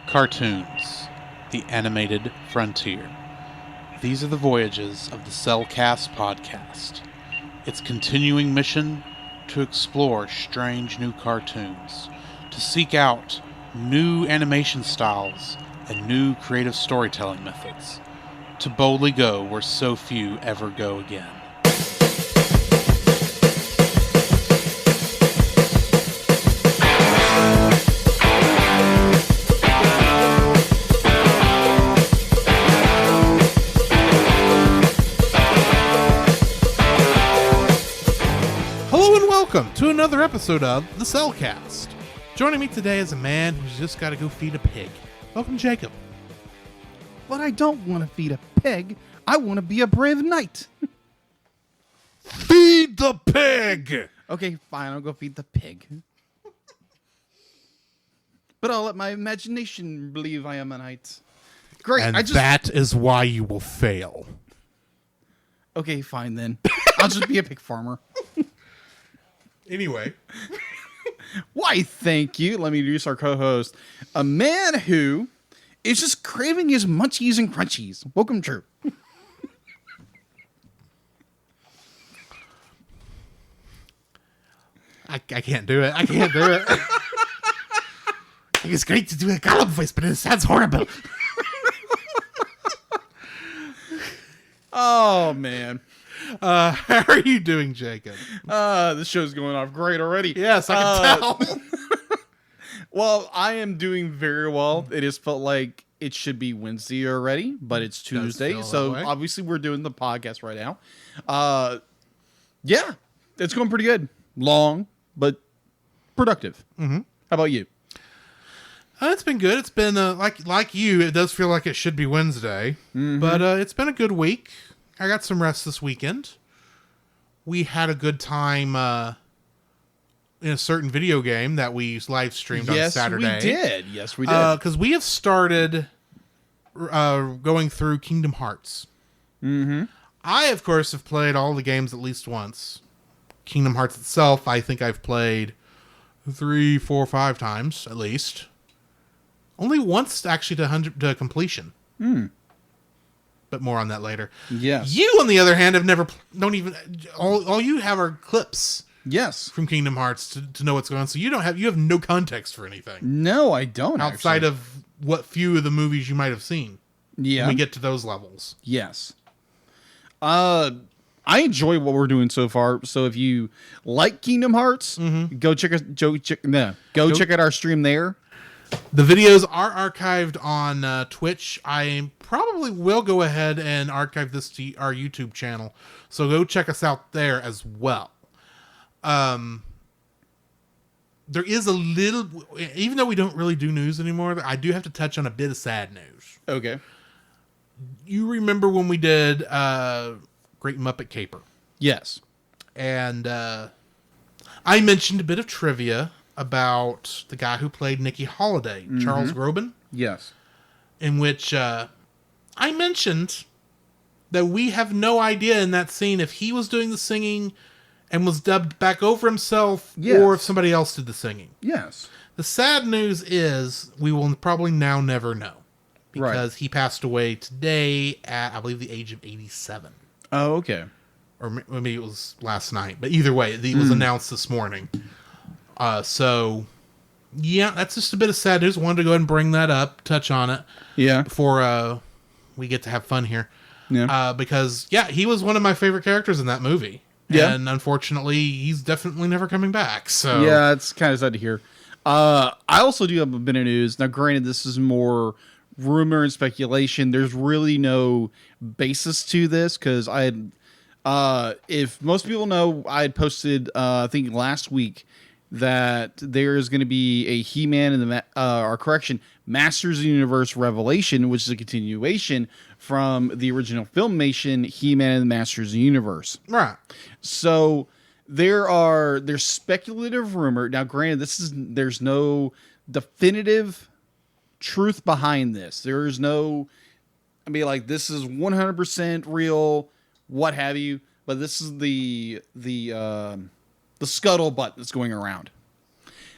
Cartoons, the animated frontier. These are the voyages of the Cellcast podcast. Its continuing mission to explore strange new cartoons, to seek out new animation styles and new creative storytelling methods, to boldly go where so few ever go again. Welcome to another episode of the Cellcast. Joining me today is a man who's just got to go feed a pig. Welcome, Jacob. But I don't want to feed a pig. I want to be a brave knight. Feed the pig! Okay, fine. I'll go feed the pig. But I'll let my imagination believe I am a knight. Great. And that is why you will fail. Okay, fine then. I'll just be a pig farmer. Anyway. Why, thank you. Let me introduce our co-host. A man who is just craving his munchies and crunchies. Welcome, Drew. I can't do it. I can't do it. It's great to do a Gollum voice, but it sounds horrible. Oh, man. How are you doing, Jacob? This show's going off great already. Yes, I can tell. Well, I am doing very well. It has felt like it should be Wednesday already, but it's Tuesday. So obviously we're doing the podcast right now. Yeah, it's going pretty good. Long, but productive. Mm-hmm. How about you? It's been good. It's been like you. It does feel like it should be Wednesday, but it's been a good week. I got some rest this weekend. We had a good time in a certain video game that we live streamed on Saturday. Yes, we did. Because we have started going through Kingdom Hearts. Mm-hmm. I, of course, have played all the games at least once. Kingdom Hearts itself, I think I've played 3, 4, 5 times at least. Only once, actually, to completion. But more on that later. Yes. You, on the other hand, have never, don't even, all you have are clips. Yes. From Kingdom Hearts to know what's going on. So you have no context for anything. No, I don't. Outside of what few of the movies you might have seen. Yeah. When we get to those levels. Yes. I enjoy what we're doing so far. So if you like Kingdom Hearts, go check out our stream there. The videos are archived on Twitch. I probably will go ahead and archive this to our YouTube channel. So go check us out there as well. There is a little, even though we don't really do news anymore, I do have to touch on a bit of sad news. Okay. You remember when we did Great Muppet Caper? Yes. And I mentioned a bit of trivia about the guy who played Nicky Holiday, Charles Groban. Yes. In which I mentioned that we have no idea in that scene if he was doing the singing and was dubbed back over himself, or if somebody else did the singing. Yes. The sad news is we will probably now never know. Because he passed away today at, I believe, the age of 87. Oh, okay. Or maybe it was last night. But either way, it was announced this morning. So, yeah, that's just a bit of sad news. Wanted to go ahead and bring that up, touch on it. Yeah. Before we get to have fun here. Yeah. Because, he was one of my favorite characters in that movie. Yeah. And unfortunately, he's definitely never coming back. So yeah, it's kind of sad to hear. I also do have a bit of news. Now, granted, this is more rumor and speculation. There's really no basis to this because I had, if most people know, I had posted, I think last week, that there is going to be a He-Man in the, Masters of the Universe Revelation, which is a continuation from the original Filmation He-Man and the Masters of the Universe. Right. So there's speculative rumor. Now, granted, there's no definitive truth behind this. There is no, this is 100% real, what have you. But this is the scuttlebutt that's going around.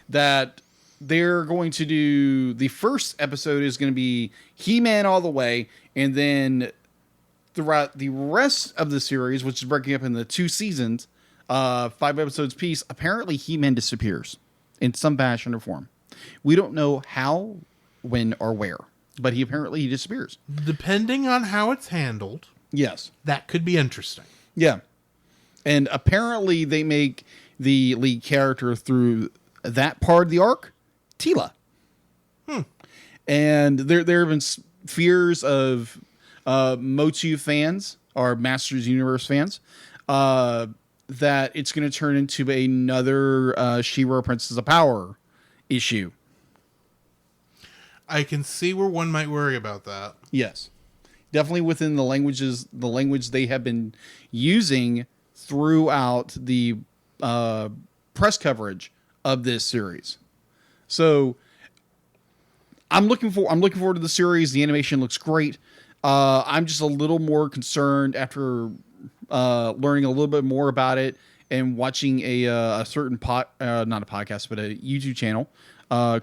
That they're going to do the first episode is going to be He-Man all the way, and then throughout the rest of the series, which is breaking up into 2 seasons, 5 episodes piece, apparently He-Man disappears in some fashion or form. We don't know how, when, or where, but he disappears. Depending on how it's handled, Yes. that could be interesting. Yeah. And apparently they make the lead character through that part of the arc, Tila. And there have been fears of Motu fans or Masters Universe fans that it's going to turn into another She-Ra Princess of Power issue. I can see where one might worry about that. Yes. Definitely within the language they have been using throughout the press coverage of this series. So I'm looking forward to the series. The animation looks great. I'm just a little more concerned after learning a little bit more about it and watching a certain not a podcast, but a YouTube channel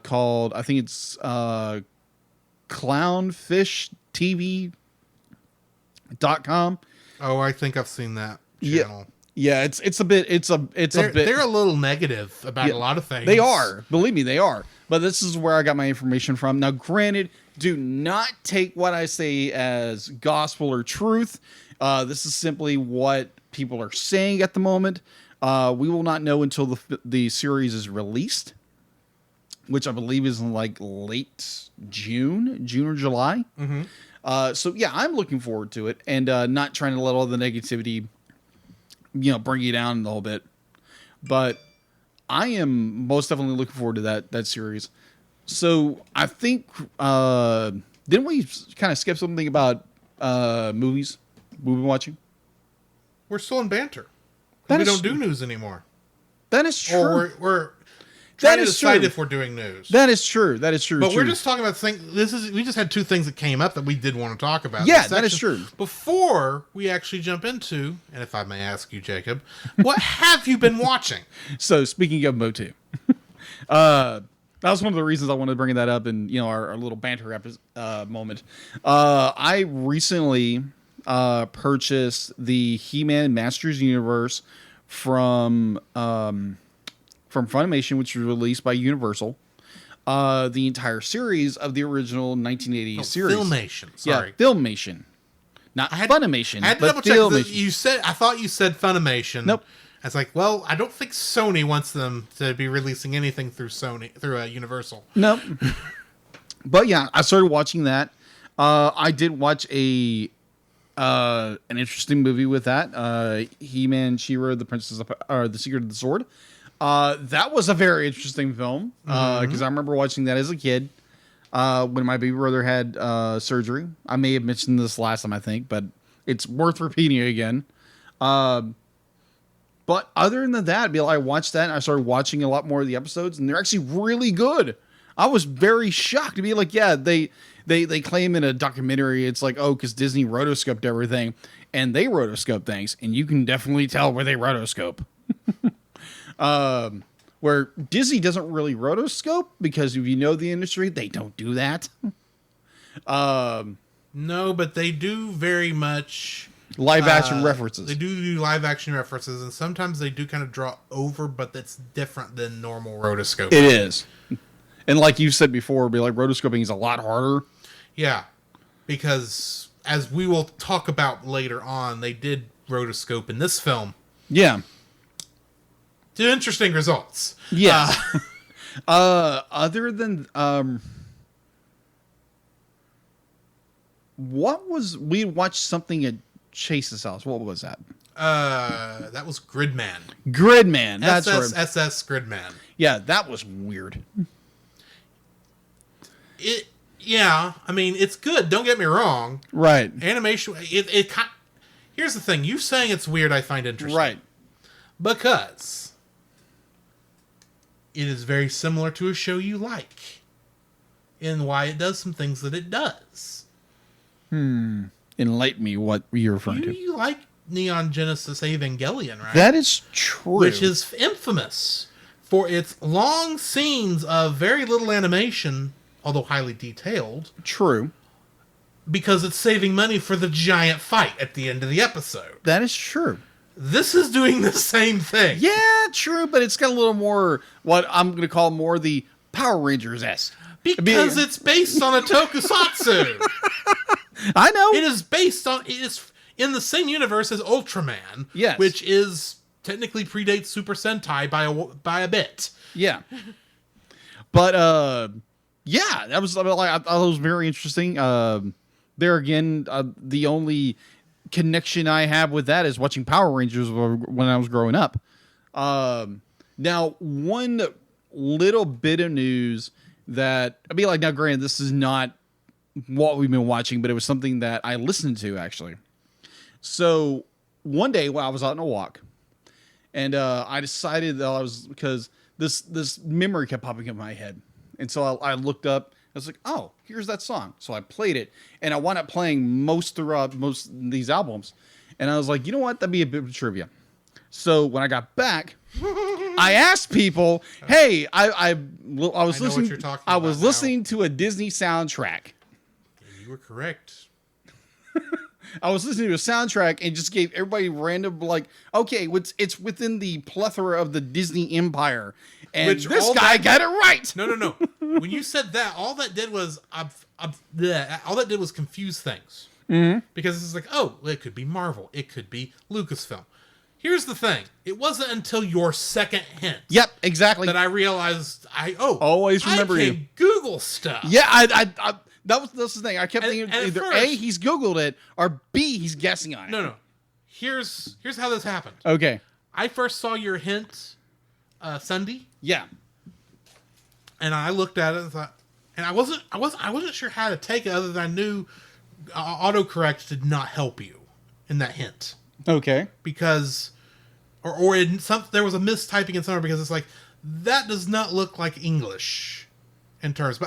called, I think it's clownfishtv.com. Oh, I think I've seen that channel. Yeah, it's a bit. They're a little negative about a lot of things. They are. Believe me, they are. But this is where I got my information from. Now, granted, do not take what I say as gospel or truth. This is simply what people are saying at the moment. We will not know until the series is released, which I believe is in like late June or July. Mm-hmm. So yeah, I'm looking forward to it, and not trying to let all the negativity, bring you down a little bit. But I am most definitely looking forward to that series. So I think didn't we kind of skip something about movies we've been watching? We're still in banter. We don't do news anymore. That is true. Or we're trying to decide if we're doing news. That is true. But we're just talking about things. We just had 2 things that came up that we did want to talk about. Yeah, that is true. Before we actually jump into, and if I may ask you, Jacob, what have you been watching? So speaking of Motu, that was one of the reasons I wanted to bring that up in our little banter moment. I recently purchased the He-Man Masters Universe from Funimation, which was released by Universal. The entire series of the original 1980s series. Filmation. Sorry. Yeah, Filmation. Not Funimation. I had to double check. I thought you said Funimation. Nope. I was like, well, I don't think Sony wants them to be releasing anything through Universal. Nope. But yeah, I started watching that. I did watch an interesting movie with that. He-Man, She-Ra, the Secret of the Sword. That was a very interesting film because I remember watching that as a kid when my baby brother had surgery. I may have mentioned this last time, I think, but it's worth repeating again. But other than that, I watched that and I started watching a lot more of the episodes, and they're actually really good. I was very shocked to be like, yeah, they claim in a documentary it's like, oh, because Disney rotoscoped everything, and they rotoscope things, and you can definitely tell where they rotoscope. Where Disney doesn't really rotoscope, because if you know the industry, they don't do that. No, but they do very much live action references. They do live action references, and sometimes they do kind of draw over, but that's different than normal rotoscoping. It is. And like you said before, rotoscoping is a lot harder. Yeah. Because as we will talk about later on, they did rotoscope in this film. Yeah. To interesting results. Yeah. Other than we watched something at Chase's house. What was that? That was Gridman. Gridman. That's right. SS Gridman. Yeah, that was weird. Yeah, I mean, it's good. Don't get me wrong. Right. Animation. Here's the thing. You saying it's weird, I find interesting. Right. Because it is very similar to a show you like, and why it does some things that it does. Enlighten me. What you're referring to? You like Neon Genesis Evangelion, right? That is true. Which is infamous for its long scenes of very little animation, although highly detailed. True. Because it's saving money for the giant fight at the end of the episode. That is true. This is doing the same thing. Yeah, true, but it's got a little more, what I'm going to call more the Power Rangers-esque. Because it's based on a tokusatsu. I know. It is in the same universe as Ultraman. Yes. Which is technically predates Super Sentai by a bit. Yeah. But, yeah, that was, I thought it was very interesting. There again, the only connection I have with that is watching Power Rangers when I was growing up. Now, one little bit of news that, I mean, like, now granted, this is not what we've been watching, but it was something that I listened to, actually. So, one day while I was out on a walk, and I decided that because this memory kept popping up in my head. And so I looked up, I was like, oh, here's that song. So I played it, and I wound up playing most of these albums. And I was like, you know what? That'd be a bit of trivia. So when I got back, I asked people, hey, I was listening. I was listening to a Disney soundtrack. You were correct. I was listening to a soundtrack and just gave everybody random, like, okay, it's within the plethora of the Disney empire. And this guy got it right. No. When you said that, all that did was confuse things. Mm-hmm. Because it's like, oh, it could be Marvel. It could be Lucasfilm. Here's the thing. It wasn't until your second hint. Yep, exactly. That I realized always remember I you. can Google stuff. Yeah, that's the thing. I kept thinking either first, A, he's Googled it, or B, he's guessing on it. No. Here's how this happened. Okay. I first saw your hint Sunday. Yeah. And I looked at it and thought, and I wasn't sure how to take it other than I knew autocorrect did not help you in that hint. Okay. Because there was a mistyping in somewhere because it's like that does not look like English in terms.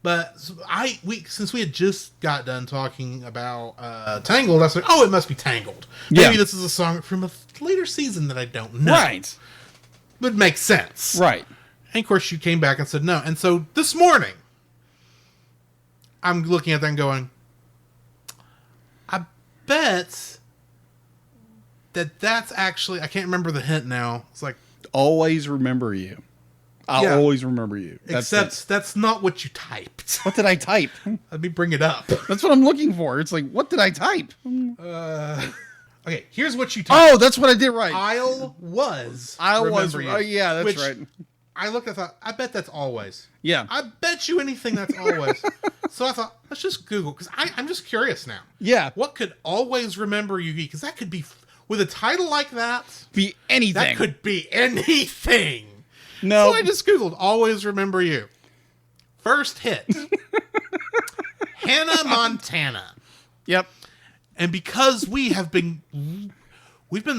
Since we had just got done talking about Tangled, I was like, oh, it must be Tangled. Maybe this is a song from a later season that I don't know. Right. Would make sense. Right. And of course you came back and said no. And so this morning, I'm looking at that and going, I bet that's actually, I can't remember the hint now. It's like, always remember you. I'll always remember you. That's not what you typed. What did I type? Let me bring it up. That's what I'm looking for. It's like, what did I type? Okay, here's what you typed. Oh, that's what I did right. I'll was. Oh, yeah, that's right. I looked and thought, I bet that's always. Yeah. I bet you anything that's always. So I thought, let's just Google, because I'm just curious now. Yeah. What could always remember you? Because that could be, with a title like that, be anything. That could be anything. No. So I just Googled, always remember you. First hit. Hannah Montana. Yep. And because we've been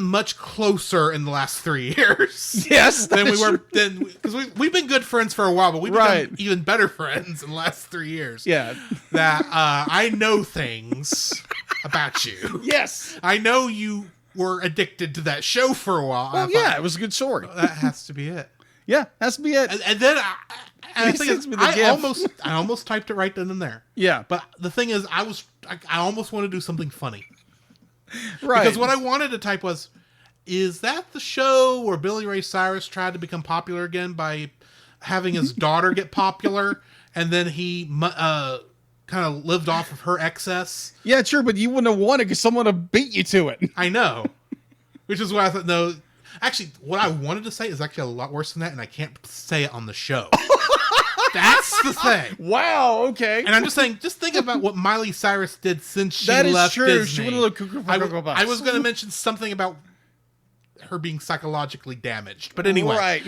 much closer in the last 3 years. Yes. Than we were then, because we've been good friends for a while, but we've become even better friends in the last 3 years. Yeah. That I know things about you. Yes. I know you were addicted to that show for a while. Well, yeah, it was a good story. That has to be it. Yeah, has to be it. And then I almost typed it right then and there. Yeah. But the thing is, I almost want to do something funny. Right. Because what I wanted to type was, is that the show where Billy Ray Cyrus tried to become popular again by having his daughter get popular, and then he kind of lived off of her excess? Yeah, sure, but you wouldn't have won it because someone would have beat you to it. I know. Which is why I thought, no. Actually, what I wanted to say is actually a lot worse than that, and I can't say it on the show. That's the thing. Wow, okay. And I'm just saying, just think about what Miley Cyrus did since she that is left true. Disney. She wouldn't look cuckoo for Cocoa Puffs. I was going to mention something about her being psychologically damaged. But anyway. Right.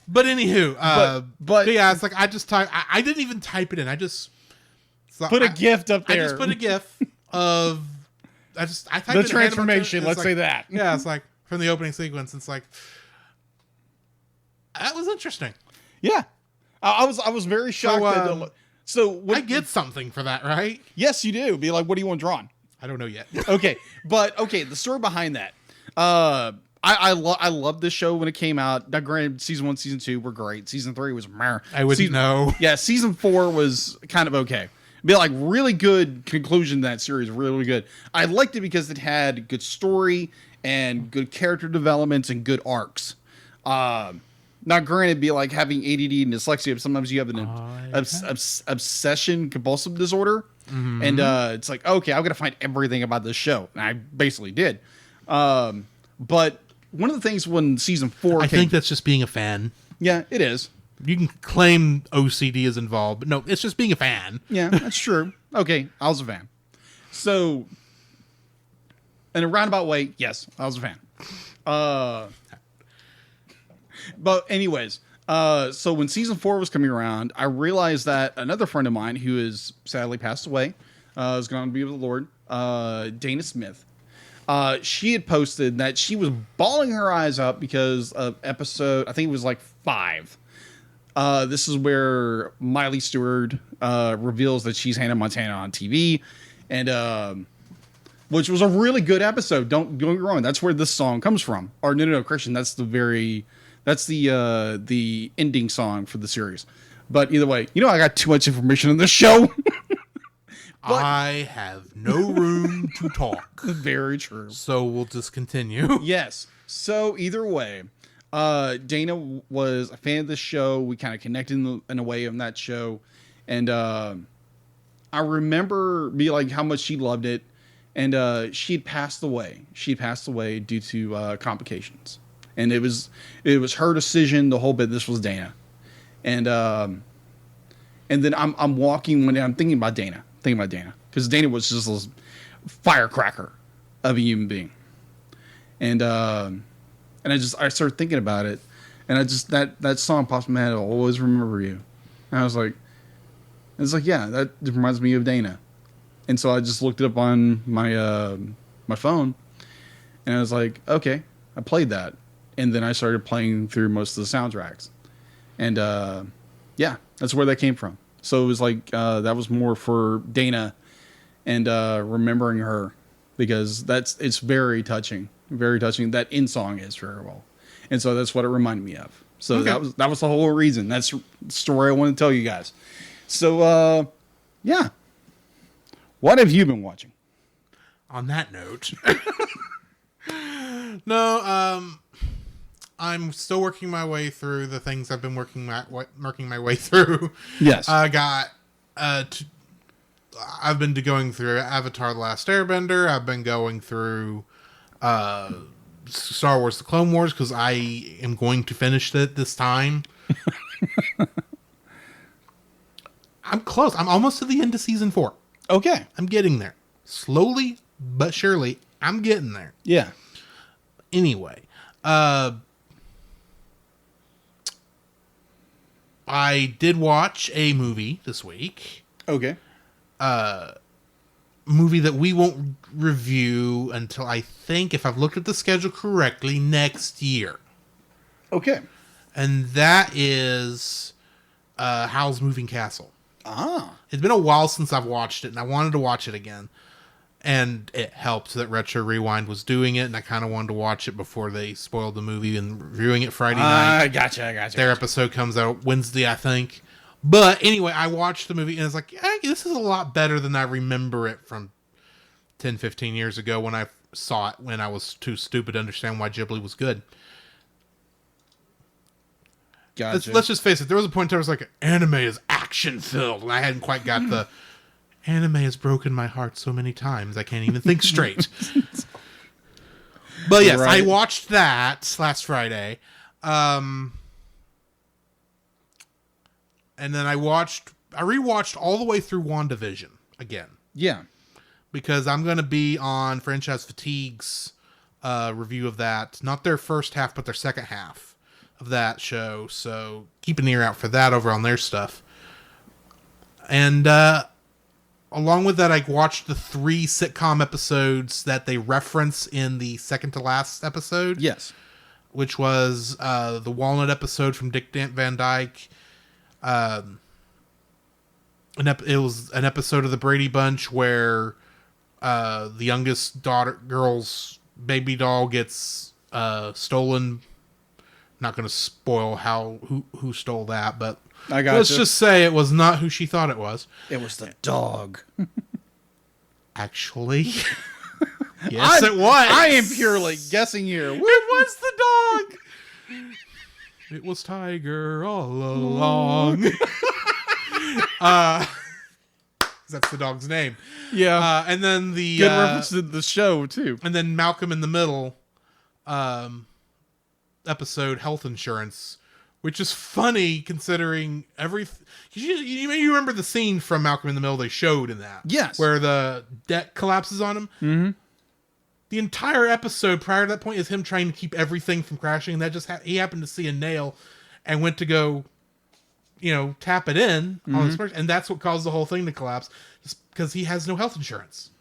But anywho. But yeah, it's like I just typed. I didn't even type it in. I just put a gift up there. I just put a gif of. I typed the in transformation. Let's say that. Yeah, it's like from the opening sequence. It's like that was interesting. Yeah, I was very shocked. So I get something for that, right? Yes, you do. Be like, what do you want drawn? I don't know yet. Okay, but the story behind that. I love this show when it came out. Now, granted, season 1, season 2 were great. Season 3 was meh. I wouldn't know. Yeah, season 4 was kind of okay. Be like really good conclusion to that series, really good. I liked it because it had good story and good character developments and good arcs. Not granted, be like having ADD and dyslexia. But sometimes you have an obsession compulsive disorder, and it's like, okay, I'm gonna find everything about this show, and I basically did. But one of the things when season 4, I think that's just being a fan. Yeah, it is. You can claim OCD is involved, but no, it's just being a fan. Yeah, that's true. Okay, I was a fan. So, in a roundabout way, yes, I was a fan. But anyways, so when season 4 was coming around, I realized that another friend of mine who is sadly passed away, is going to be with the Lord, Dana Smith. She had posted that she was bawling her eyes out because of episode, I think it was like 5. This is where Miley Stewart reveals that she's Hannah Montana on TV, and which was a really good episode. Don't get me wrong. That's where this song comes from. Or no, Christian. That's the ending song for the series. But either way, I got too much information on this show. I have no room to talk. Very true. So we'll just continue. Yes. So either way, Dana was a fan of the show. We kind of connected in a way on that show. And I remember being like how much she loved it. And she had passed away. She passed away due to complications. And it was her decision, the whole bit. This was Dana. And then I'm walking one day, I'm thinking about Dana. Because Dana was just this firecracker of a human being. And I started thinking about it, and that song popped in my head. I'll always remember you. And I was like, yeah, that reminds me of Dana. And so I just looked it up on my my phone, and I was like, okay, I played that, and then I started playing through most of the soundtracks, and yeah, that's where that came from. So it was like that was more for Dana, and remembering her, because it's very touching. Very touching. That end song is very well, and so that's what it reminded me of. So okay. that was the whole reason. That's the story I want to tell you guys. So yeah, what have you been watching? On that note, no, I'm still working my way through the things I've been working my way through. Yes, I got. I've been going through Avatar: The Last Airbender. I've been going through Star Wars: The Clone Wars, because I am going to finish it this time. I'm close. I'm almost to the end of season 4. Okay. I'm getting there. Slowly but surely, I'm getting there. Yeah. Anyway, I did watch a movie this week. Okay. Movie that we won't review until, I think, if I've looked at the schedule correctly, next year. Okay. And that is Howl's Moving Castle. Ah. It's been a while since I've watched it, and I wanted to watch it again. And it helped that Retro Rewind was doing it, and I kind of wanted to watch it before they spoiled the movie and reviewing it Friday night. I gotcha. Their episode comes out Wednesday, I think. But anyway, I watched the movie, and it's like, hey, this is a lot better than I remember it from 10, 15 years ago when I saw it, when I was too stupid to understand why Ghibli was good. Gotcha. Let's just face it. There was a point where I was like, anime is action-filled, and I hadn't quite got the... Anime has broken my heart so many times, I can't even think straight. But yes, right. I watched that last Friday. And then I rewatched all the way through WandaVision again. Yeah. Because I'm going to be on Franchise Fatigue's review of that. Not their first half, but their second half of that show. So keep an ear out for that over on their stuff. And along with that, I watched the 3 sitcom episodes that they reference in the second to last episode. Yes. Which was the Walnut episode from Dick Van Dyke. It was an episode of the Brady Bunch where the youngest girl's baby doll gets stolen. Not going to spoil who stole that, but let's just say it was not who she thought it was. It was the dog. Actually, yes, it was. I am purely guessing here. It was the dog. It was Tiger all along. That's the dog's name. Yeah. And then the good reference to the show too. And then Malcolm in the Middle episode, Health Insurance, which is funny considering you remember the scene from Malcolm in the Middle they showed in that. Yes. Where the deck collapses on him. Mm-hmm. The entire episode prior to that point is him trying to keep everything from crashing. And that just he happened to see a nail and went to go, tap it in on his person, and that's what caused the whole thing to collapse. Just because he has no health insurance.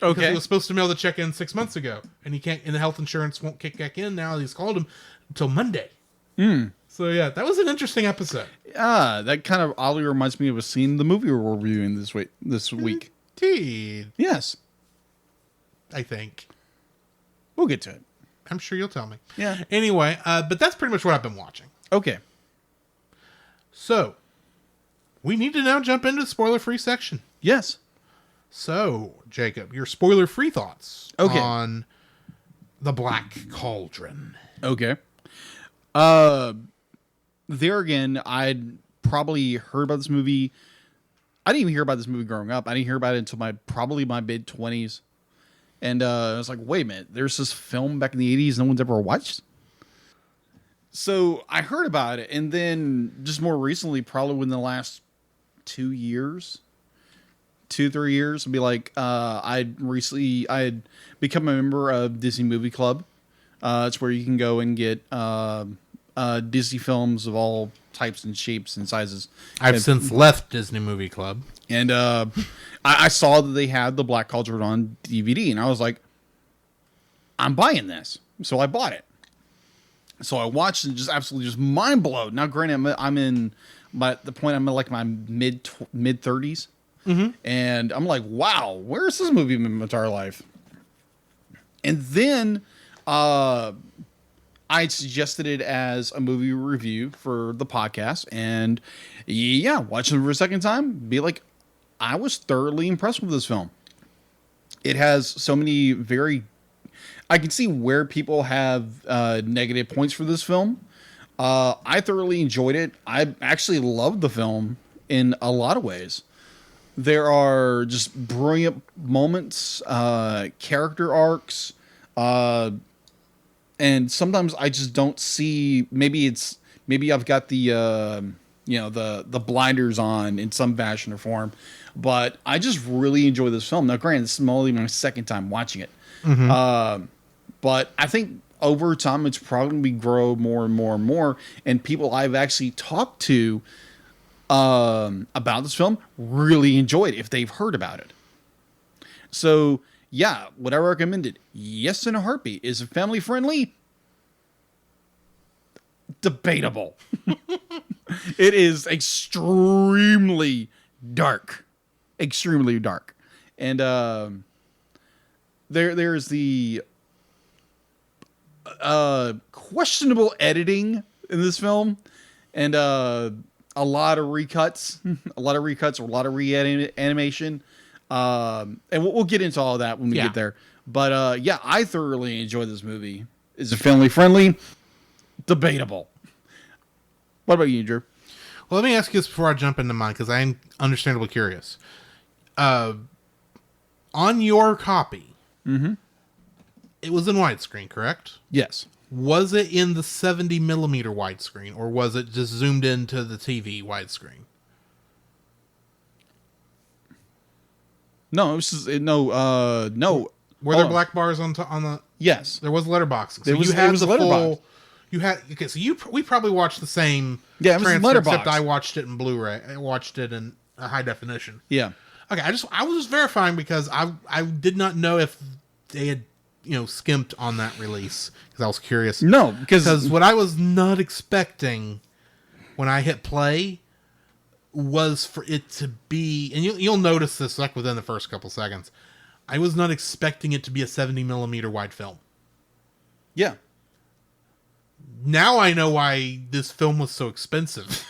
Okay. Because he was supposed to mail the check in 6 months ago, and he can't. And the health insurance won't kick back in now. He's called him until Monday. So yeah, that was an interesting episode. That kind of oddly reminds me of a scene in the movie we're reviewing this week. Indeed. Yes. I think. We'll get to it. I'm sure you'll tell me. Yeah. Anyway, but that's pretty much what I've been watching. Okay. So, we need to now jump into the spoiler-free section. Yes. So, Jacob, your spoiler-free thoughts on the Black Cauldron. Okay. There again, I'd probably heard about this movie. I didn't even hear about this movie growing up. I didn't hear about it until probably my mid-20s. And I was like, wait a minute, there's this film back in the 80s no one's ever watched? So I heard about it, and then just more recently, probably within the last 3 years, I'd be like, I had become a member of Disney Movie Club. It's where you can go and get Disney films of all types and shapes and sizes. I've since left Disney Movie Club. And I saw that they had the Black Cauldron on DVD, and I was like, I'm buying this. So I bought it. So I watched and just absolutely just mind blown. Now, granted, I'm in the point I'm in like my mid 30s, and I'm like, wow, where's this movie in my entire life? And then I suggested it as a movie review for the podcast, and watching it for a second time, be like, I was thoroughly impressed with this film. It has so many I can see where people have negative points for this film. I thoroughly enjoyed it. I actually loved the film in a lot of ways. There are just brilliant moments, character arcs, and sometimes I just don't see. Maybe I've got the blinders on in some fashion or form, but I just really enjoy this film. Now, granted, this is only my second time watching it. But I think over time, it's probably grow more and more and more. And people I've actually talked to about this film really enjoyed it if they've heard about it. So, yeah, would I recommend it? Yes, in a heartbeat. Is it family friendly? Debatable. It is extremely dark. Extremely dark. And there's the questionable editing in this film, and a lot of recuts, a lot of re-animation, and we'll get into all of that when we get there. But I thoroughly enjoyed this movie. Is it family friendly? Debatable. What about you, Drew? Well, let me ask you this before I jump into mine, because I am understandably curious. On your copy, it was in widescreen, correct? Yes. Was it in the 70 millimeter widescreen, or was it just zoomed into the TV widescreen? No, it was just, no. Were there black bars on the? Yes, there was letterboxing. So it was letterbox. We probably watched the same. Yeah, it was letterbox. Except I watched it in Blu-ray. I watched it in a high definition. Yeah. Okay, I was just verifying because I did not know if they had skimped on that release, because I was curious. No, because what I was not expecting when I hit play was for it to be, and you'll notice this like within the first couple seconds, I was not expecting it to be a 70 millimeter wide film. Yeah. now I know why this film was so expensive.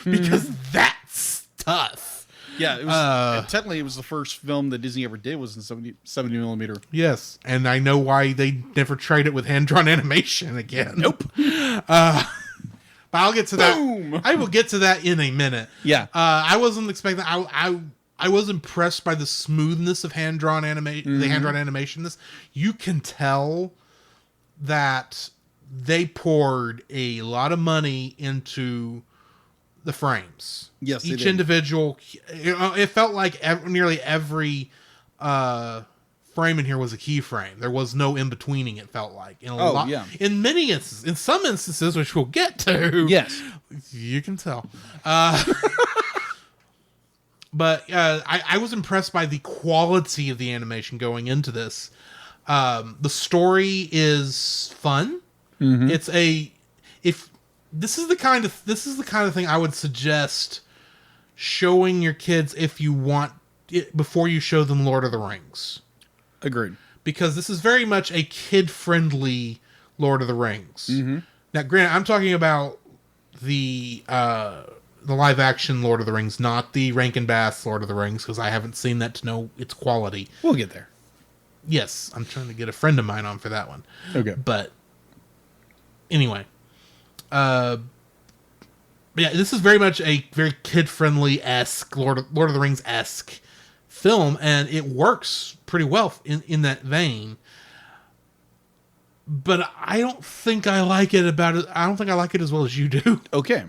Because that's tough. Yeah, it was, technically it was the first film that Disney ever did was in 70 millimeter. Yes, and I know why they never tried it with hand-drawn animation again. Nope. But I'll get to Boom! that. I will get to that in a minute. Yeah. I wasn't expecting. I was impressed by the smoothness of hand-drawn animation. The hand-drawn animation. You can tell that they poured a lot of money into the frames. Yes, each individual. It felt like nearly every frame in here was a keyframe. There was no in betweening. It felt like yeah. In many instances, in some instances, which we'll get to. Yes, you can tell. But I was impressed by the quality of the animation going into this. The story is fun. It's this is the kind of thing I would suggest showing your kids if you want it before you show them Lord of the Rings. agreed. Because this is very much a kid-friendly Lord of the Rings. Now, granted, I'm talking about the live-action Lord of the Rings, not the Rankin Bass Lord of the Rings, because I haven't seen that to know its quality. We'll get there. Yes, I'm trying to get a friend of mine on for that one. Okay. But anyway, yeah, this is very much a very kid-friendly-esque Lord of the Rings-esque film, and it works pretty well in that vein. But I don't think I like it I don't think I like it as well as you do. Okay.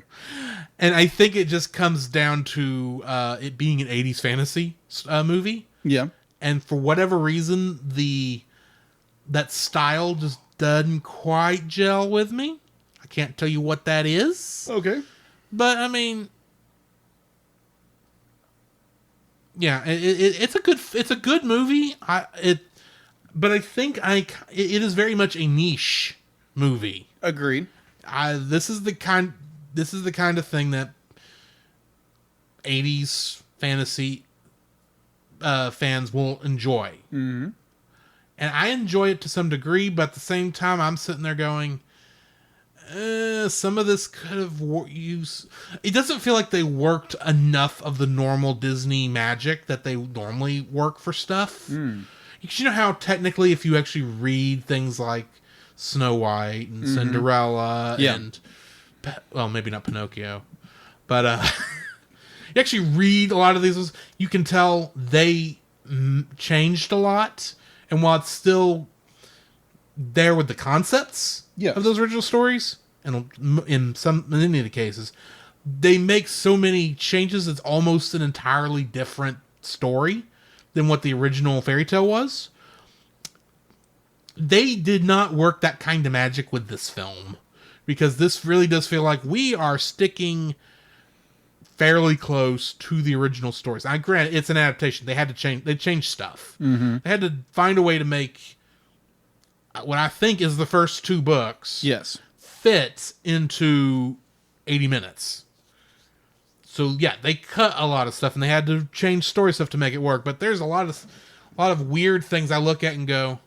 And I think it just comes down to it being an 80s fantasy movie. Yeah. And for whatever reason, that style just doesn't quite gel with me. I can't tell you what that is. Okay. But, I mean, yeah, it's a good movie. But I think it is very much a niche movie. Agreed. This is the kind of thing that 80s fantasy fans will enjoy. Mm-hmm. And I enjoy it to some degree, but at the same time, I'm sitting there going, some of this could have used... It doesn't feel like they worked enough of the normal Disney magic that they normally work for stuff. Because you know how technically if you actually read things like Snow White and Cinderella and... Well, maybe not Pinocchio. But you actually read a lot of these, you can tell they changed a lot. And while it's still there with the concepts of those original stories, and in many of the cases, they make so many changes, it's almost an entirely different story than what the original fairy tale was. They did not work that kind of magic with this film, because this really does feel like we are sticking fairly close to the original stories. I grant it's an adaptation. They had to change. They changed stuff. They had to find a way to make what I think is the first two books fit into 80 minutes. So yeah, they cut a lot of stuff, and they had to change story stuff to make it work. But there's a lot of weird things I look at and go,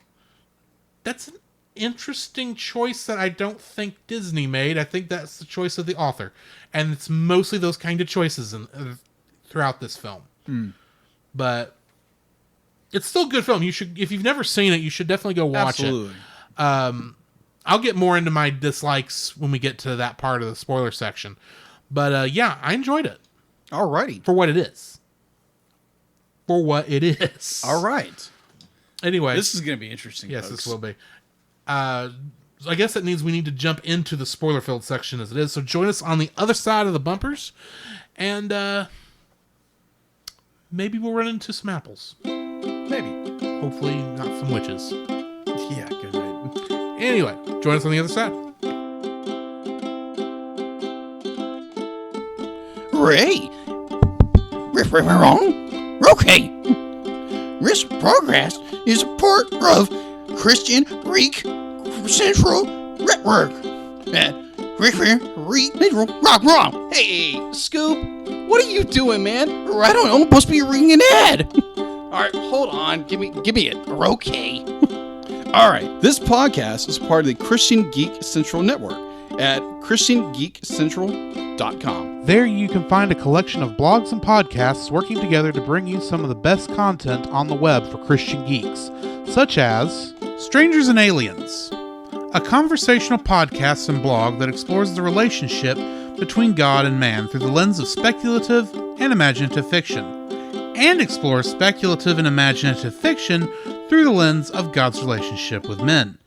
that's an interesting choice that I don't think Disney made. I think that's the choice of the author, and it's mostly those kind of choices throughout this film. But it's still a good film. You should, if you've never seen it, you should definitely go watch it. I'll get more into my dislikes when we get to that part of the spoiler section. But yeah, I enjoyed it. Alrighty. For what it is. All right. Anyway, this is going to be interesting. Yes, folks. this will be. So I guess that means we need to jump into the spoiler-filled section as it is. So join us on the other side of the bumpers, and maybe we'll run into some apples. Maybe. Hopefully not some witches. Yeah, good night. Anyway, join us on the other side. Ray. Wrong? Okay. This progress is a part of Christian Geek Central Network. Wrong. Hey, Scoop, what are you doing, man? I don't know. I'm supposed to be reading an ad. All right, hold on. Give me it. Okay. All right. This podcast is part of the Christian Geek Central Network at ChristianGeekCentral.com. There you can find a collection of blogs and podcasts working together to bring you some of the best content on the web for Christian geeks, such as Strangers and Aliens, a conversational podcast and blog that explores the relationship between God and man through the lens of speculative and imaginative fiction, and explores speculative and imaginative fiction through the lens of God's relationship with men.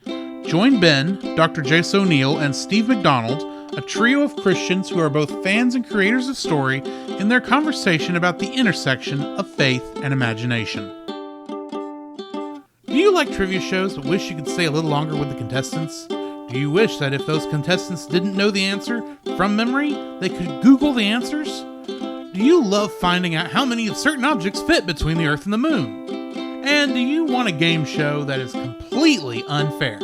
Join Ben, Dr. Jace O'Neill, and Steve McDonald, a trio of Christians who are both fans and creators of story, in their conversation about the intersection of faith and imagination. Do you like trivia shows but wish you could stay a little longer with the contestants? Do you wish that if those contestants didn't know the answer from memory, they could Google the answers? Do you love finding out how many of certain objects fit between the Earth and the Moon? And do you want a game show that is completely unfair?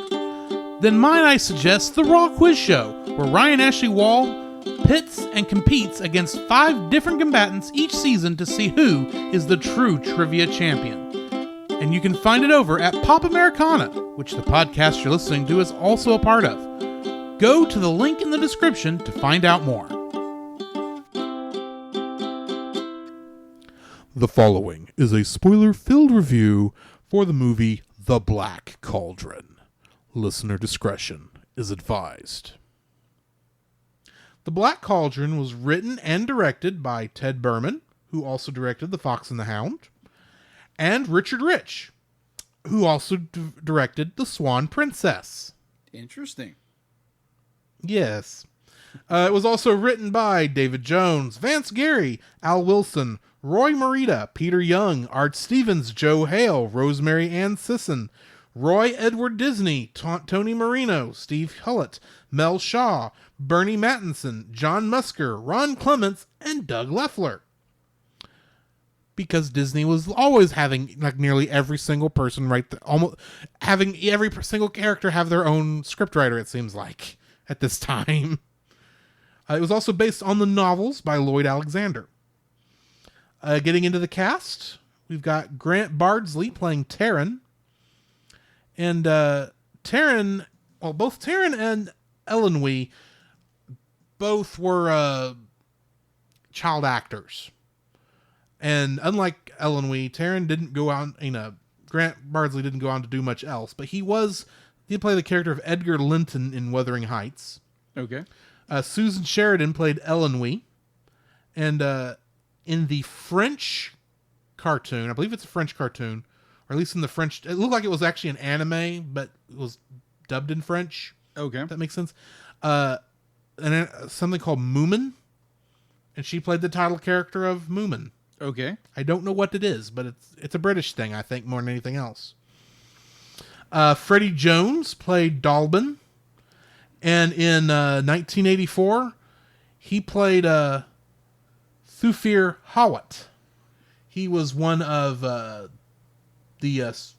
Then might I suggest the Raw Quiz Show, where Ryan Ashley Wall pits and competes against 5 different combatants each season to see who is the true trivia champion. And you can find it over at Pop Americana, which the podcast you're listening to is also a part of. Go to the link in the description to find out more. The following is a spoiler-filled review for the movie The Black Cauldron. Listener discretion is advised. The Black Cauldron was written and directed by Ted Berman, who also directed The Fox and the Hound, and Richard Rich, who also directed The Swan Princess. Interesting. Yes. It was also written by David Jones, Vance Gary, Al Wilson, Roy Morita, Peter Young, Art Stevens, Joe Hale, Rosemary Ann Sisson, Roy Edward Disney, Tony Marino, Steve Hullett, Mel Shaw, Bernie Mattinson, John Musker, Ron Clements, and Doug Leffler. Because Disney was always having like nearly every single person write, almost having every single character have their own scriptwriter, it seems like, at this time. It was also based on the novels by Lloyd Alexander. Getting into the cast, we've got Grant Bardsley playing Taryn. And Taryn, well, both Taryn and Elenwe both were child actors. And unlike Elenwe, Taryn didn't go on, Grant Bardsley didn't go on to do much else, but he played the character of Edgar Linton in Wuthering Heights. Okay. Susan Sheridan played Elenwe. And in the French cartoon, I believe it's a French cartoon, or at least in the French, it looked like it was actually an anime, but it was dubbed in French. Okay. If that makes sense. And something called Moomin, and she played the title character of Moomin. Okay. I don't know what it is, but it's a British thing, I think, more than anything else. Freddie Jones played Dalbin, and in 1984, he played Thufir Hawat. He was one of he was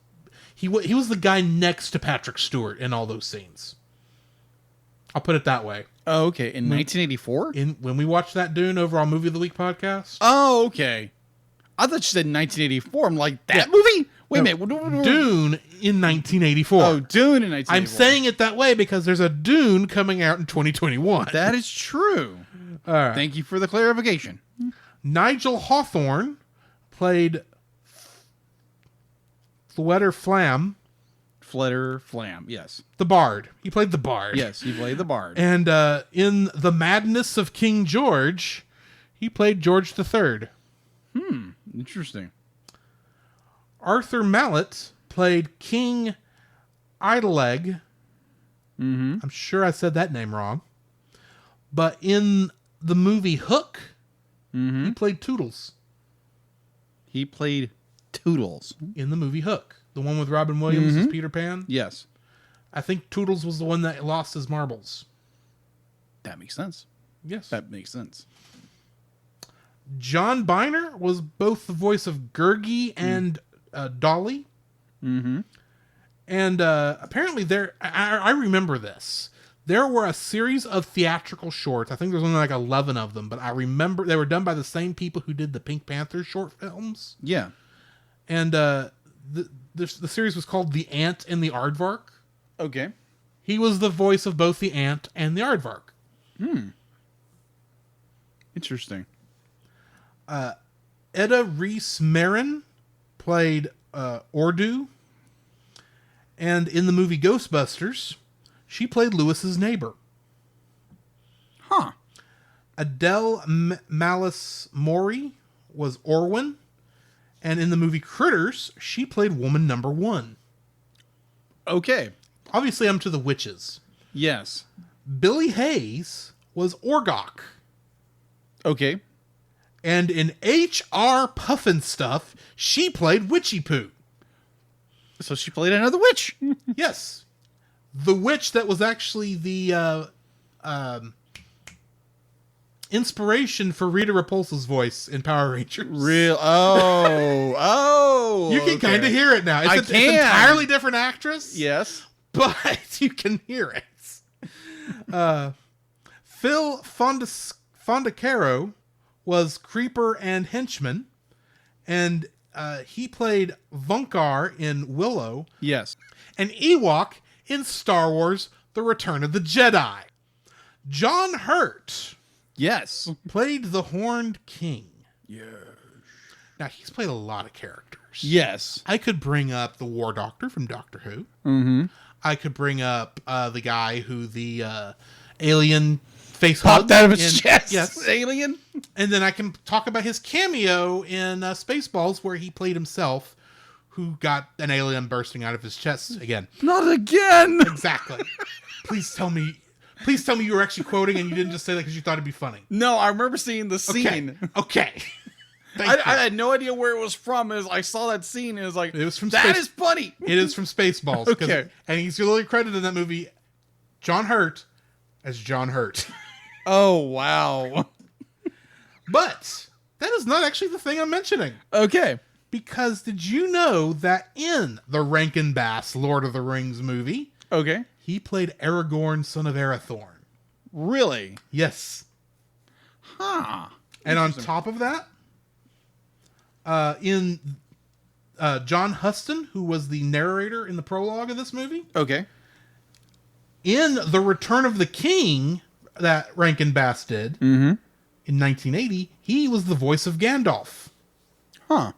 the guy next to Patrick Stewart in all those scenes. I'll put it that way. Oh, okay. In 1984? When we watched that Dune over on Movie of the Week podcast. Oh, okay. I thought you said 1984. I'm like, that movie? Wait a minute. Dune in 1984. Oh, Dune in 1984. I'm saying it that way because there's a Dune coming out in 2021. That is true. All right. Thank you for the clarification. Nigel Hawthorne played Flutter Flam. Flutter Flam, yes. The Bard. He played the Bard. Yes, he played the Bard. And in The Madness of King George, he played George III. Interesting. Arthur Mallet played King Idaleg. Mm-hmm. I'm sure I said that name wrong. But in the movie Hook, he played Toodles. He played Toodles. In the movie Hook. The one with Robin Williams as Peter Pan. Yes. I think Toodles was the one that lost his marbles. That makes sense. Yes. That makes sense. John Biner was both the voice of Gurgi and Dolly. Mm-hmm. And apparently I remember this. There were a series of theatrical shorts. I think there's only like 11 of them, but I remember they were done by the same people who did the Pink Panther short films. Yeah. And the series was called The Ant and the Aardvark. Okay. He was the voice of both the ant and the aardvark. Interesting. Edda Reese-Marin played Ordu. And in the movie Ghostbusters, she played Lewis's neighbor. Huh. Adele Malice Mori was Orwin. And in the movie Critters, she played woman number 1. Okay. Obviously, I'm to the witches. Yes. Billy Hayes was Orgok. Okay. And in H.R. Puffinstuff, she played Witchy Poo. So she played another witch. Yes. The witch that was actually the inspiration for Rita Repulsa's voice in Power Rangers. Real? Oh. You can kind of hear it now. It's an entirely different actress. Yes. But you can hear it. Phil Fondacaro was Creeper and Henchman, and he played Vunkar in Willow, Yes. and Ewok in Star Wars The Return of the Jedi. John Hurt Yes. played the Horned King. Yes. Now, he's played a lot of characters. Yes. I could bring up the War Doctor from Doctor Who. Mm-hmm. I could bring up the guy who the alien face Popped hugged out of his in- chest. Yes. Alien. And then I can talk about his cameo in Spaceballs, where he played himself, who got an alien bursting out of his chest again. Not again. Exactly. Please tell me you were actually quoting and you didn't just say that because you thought it'd be funny. No, I remember seeing the scene. Okay. I had no idea where it was from. I saw that scene and it was like, It was from that Space- is funny. It is from Spaceballs. Okay. And he's literally credited in that movie, John Hurt, as John Hurt. Oh, wow. But that is not actually the thing I'm mentioning. Okay. Because did you know that in the Rankin Bass Lord of the Rings movie, Okay. he played Aragorn, son of Arathorn? Really? Yes. Huh. And on top of that, in John Huston, who was the narrator in the prologue of this movie, Okay. in The Return of the King that Rankin Bass did in 1980, he was the voice of Gandalf. Huh.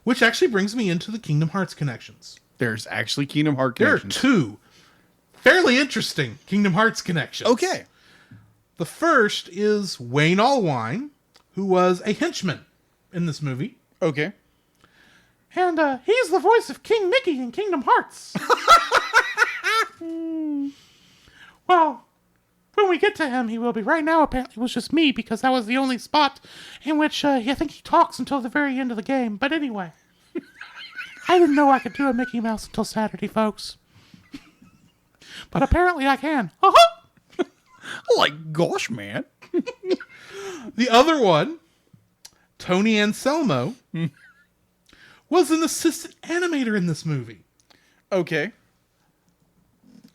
Which actually brings me into the Kingdom Hearts connections. There's actually Kingdom Hearts There are connections. 2 fairly interesting Kingdom Hearts connections. Okay. The first is Wayne Allwine, who was a henchman in this movie. Okay. And he's the voice of King Mickey in Kingdom Hearts. Well, when we get to him, he will be. Right now, apparently, it was just me, because that was the only spot in which I think he talks until the very end of the game. But anyway, I didn't know I could do a Mickey Mouse until Saturday, folks. But apparently I can. Uh-huh. Like, gosh, man. The other one, Tony Anselmo, was an assistant animator in this movie. Okay.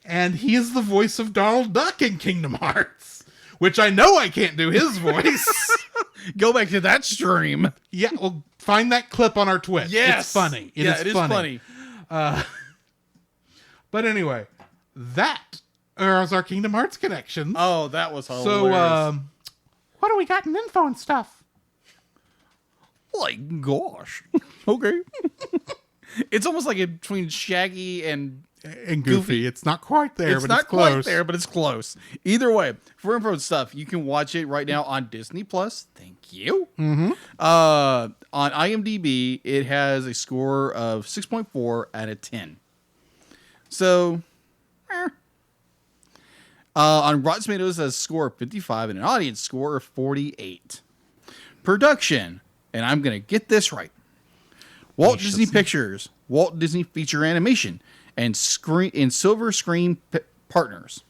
And he is the voice of Donald Duck in Kingdom Hearts, which I know I can't do his voice. Go back to that stream. Yeah, well, find that clip on our Twitch. Yes. It's funny. It is funny. But anyway, that is our Kingdom Hearts connections. Oh, that was hilarious. So, what do we got in info and stuff? Like, gosh. Okay. It's almost like between Shaggy and Goofy. It's not quite there, it's but not it's close. quite there, but it's close. Either way, for info and stuff, you can watch it right now on Disney Plus. Thank you. Mm-hmm. On IMDb, it has a score of 6.4 out of 10. So, on Rotten Tomatoes, it has a score of 55 and an audience score of 48. Production, and I'm going to get this right. Walt Disney Pictures, Walt Disney Feature Animation, and Silver Screen Partners.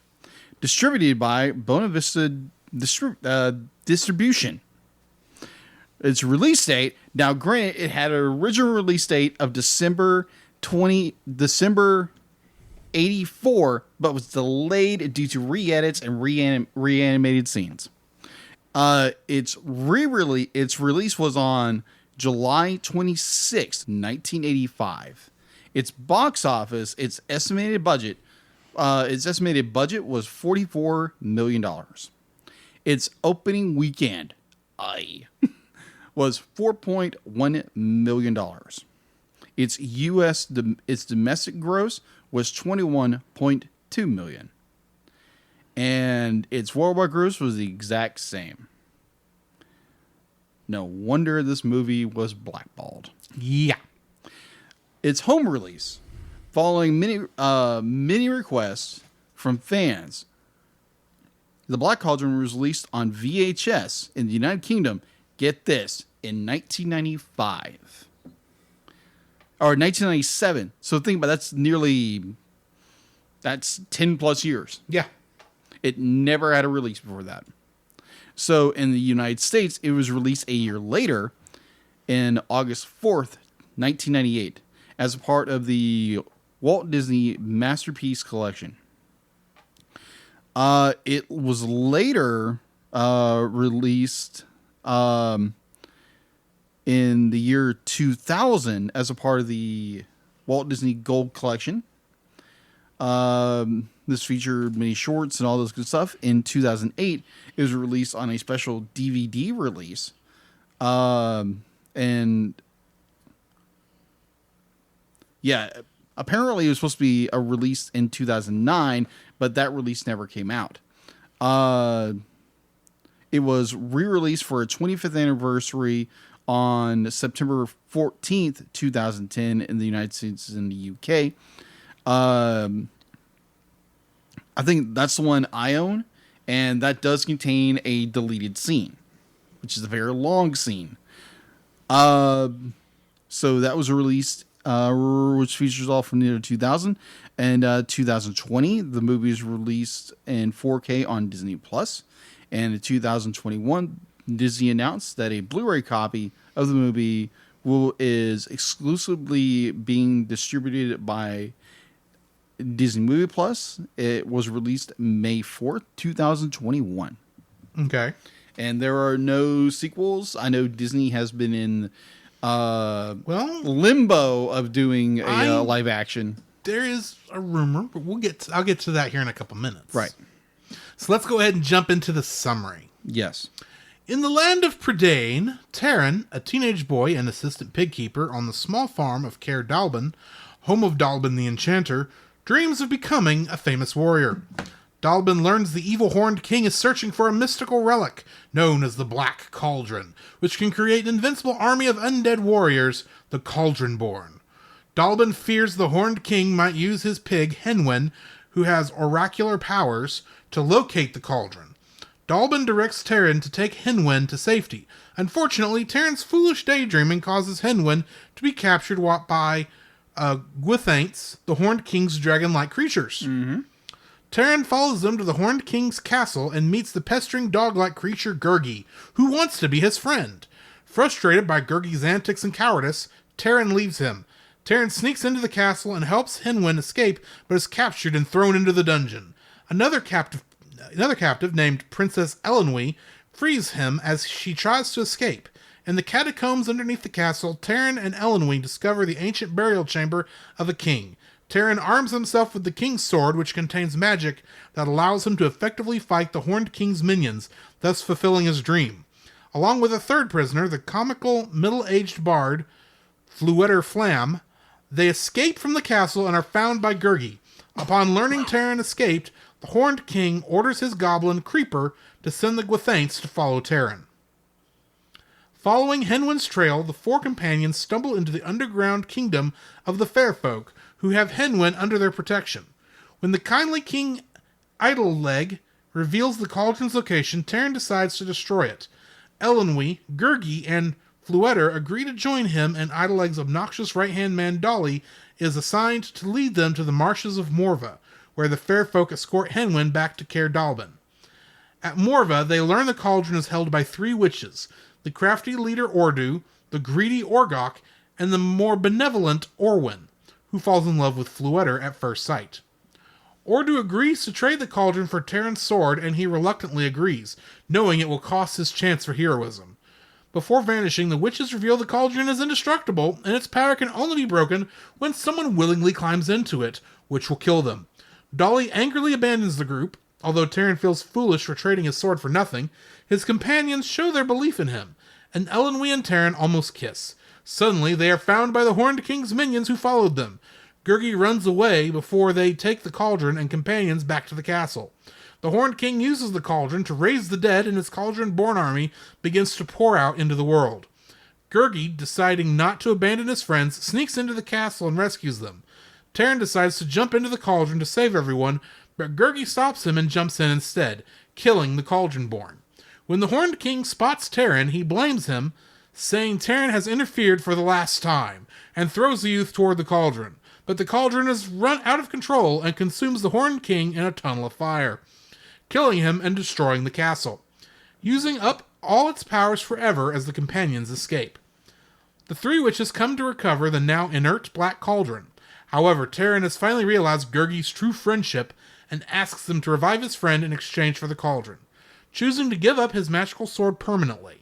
Distributed by Buena Vista Distribution. Its release date, now granted, it had an original release date of December 84, but was delayed due to re-edits and reanimated scenes. Its release was on July 26, 1985. Its box office, its estimated budget was $44 million. Its opening weekend was $4.1 million. Its domestic gross was $21.2 million. And its worldwide gross was the exact same. No wonder this movie was blackballed. Yeah. Its home release, following many requests from fans, The Black Cauldron was released on VHS in the United Kingdom, get this, in 1995. Or 1997. So think about that's 10 plus years. Yeah. It never had a release before that. So in the United States, it was released a year later in August 4th, 1998, as a part of the Walt Disney Masterpiece Collection. It was later released in the year 2000 as a part of the Walt Disney Gold Collection. This featured many shorts and all this good stuff. In 2008, it was released on a special DVD release. And yeah, apparently it was supposed to be a release in 2009, but that release never came out. It was re-released for a 25th anniversary on September 14th, 2010 in the United States and the UK. I think that's the one I own, and that does contain a deleted scene, which is a very long scene. So that was released, which features all from the year 2000 and 2020. The movie is released in 4K on Disney Plus, and in 2021, Disney announced that a Blu-ray copy of the movie is exclusively being distributed by Disney Movie Plus. It was released May 4th, 2021. Okay. And there are no sequels. I know Disney has been in limbo of doing a live action. There is a rumor, but I'll get to that here in a couple minutes. Right. So let's go ahead and jump into the summary. Yes. In the land of Prydain, Taran, a teenage boy and assistant pig keeper on the small farm of Caer Dallben, home of Dallben the Enchanter, dreams of becoming a famous warrior. Dallben learns the evil Horned King is searching for a mystical relic known as the Black Cauldron, which can create an invincible army of undead warriors, the Cauldron-born. Dallben fears the Horned King might use his pig, Henwen, who has oracular powers, to locate the cauldron. Dallben directs Taran to take Henwen to safety. Unfortunately, Taran's foolish daydreaming causes Henwen to be captured by Gwithaints, the Horned King's dragon-like creatures. Mm-hmm. Taran follows them to the Horned King's castle and meets the pestering dog-like creature Gurgi, who wants to be his friend. Frustrated by Gurgi's antics and cowardice, Taran leaves him. Taran sneaks into the castle and helps Henwen escape, but is captured and thrown into the dungeon. Another captive named Princess Elenwy frees him as she tries to escape. In the catacombs underneath the castle, Taran and Elenwy discover the ancient burial chamber of a king. Taran arms himself with the king's sword, which contains magic that allows him to effectively fight the Horned King's minions, thus fulfilling his dream. Along with a third prisoner, the comical middle-aged bard, Fluetter Flam, they escape from the castle and are found by Gurgi. Upon learning Taran escaped, the Horned King orders his goblin, Creeper, to send the Gwithaints to follow Taran. Following Henwen's trail, the four companions stumble into the underground kingdom of the Fair Folk, who have Henwen under their protection. When the kindly King Idleleg reveals the cauldron's location, Taran decides to destroy it. Elenwy, Gurgi, and Fluetter agree to join him, and Idleleg's obnoxious right-hand man Dolly is assigned to lead them to the marshes of Morva, where the Fair Folk escort Henwen back to Caer Dallben. At Morva, they learn the cauldron is held by three witches, the crafty leader Ordu, the greedy Orgok, and the more benevolent Orwyn, who falls in love with Fluetter at first sight. Ordu agrees to trade the cauldron for Taran's sword, and he reluctantly agrees, knowing it will cost his chance for heroism. Before vanishing, the witches reveal the cauldron is indestructible, and its power can only be broken when someone willingly climbs into it, which will kill them. Dolly angrily abandons the group. Although Taran feels foolish for trading his sword for nothing, his companions show their belief in him, and Elenwy and Taran almost kiss. Suddenly, they are found by the Horned King's minions who followed them. Gurgi runs away before they take the cauldron and companions back to the castle. The Horned King uses the cauldron to raise the dead, and his cauldron-born army begins to pour out into the world. Gurgi, deciding not to abandon his friends, sneaks into the castle and rescues them. Taran decides to jump into the cauldron to save everyone, but Gurgi stops him and jumps in instead, killing the cauldron-born. When the Horned King spots Taran, he blames him, saying Taran has interfered for the last time, and throws the youth toward the cauldron. But the cauldron is run out of control and consumes the Horned King in a tunnel of fire, killing him and destroying the castle, using up all its powers forever as the companions escape. The three witches come to recover the now inert Black Cauldron. However, Taran has finally realized Gurgi's true friendship and asks them to revive his friend in exchange for the cauldron, choosing to give up his magical sword permanently.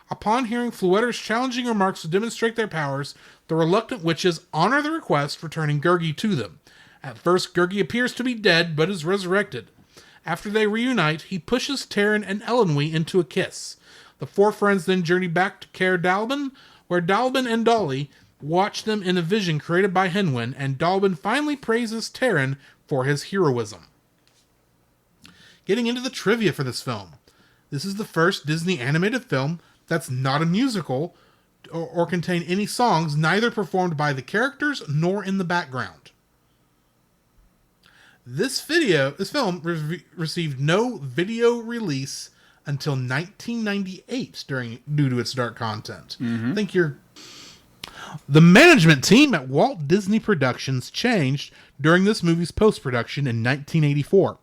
Upon hearing Fluetter's challenging remarks to demonstrate their powers, the reluctant witches honor the request, returning Gurgi to them. At first, Gurgi appears to be dead, but is resurrected. After they reunite, he pushes Taran and Elenwy into a kiss. The four friends then journey back to Caer Dallben, where Dallben and Dolly watch them in a vision created by Henwin, and Dallben finally praises Taran for his heroism. Getting into the trivia for this film. This is the first Disney animated film that's not a musical or contain any songs, neither performed by the characters nor in the background. This film received no video release until 1998 due to its dark content. I think The management team at Walt Disney Productions changed during this movie's post-production in 1984.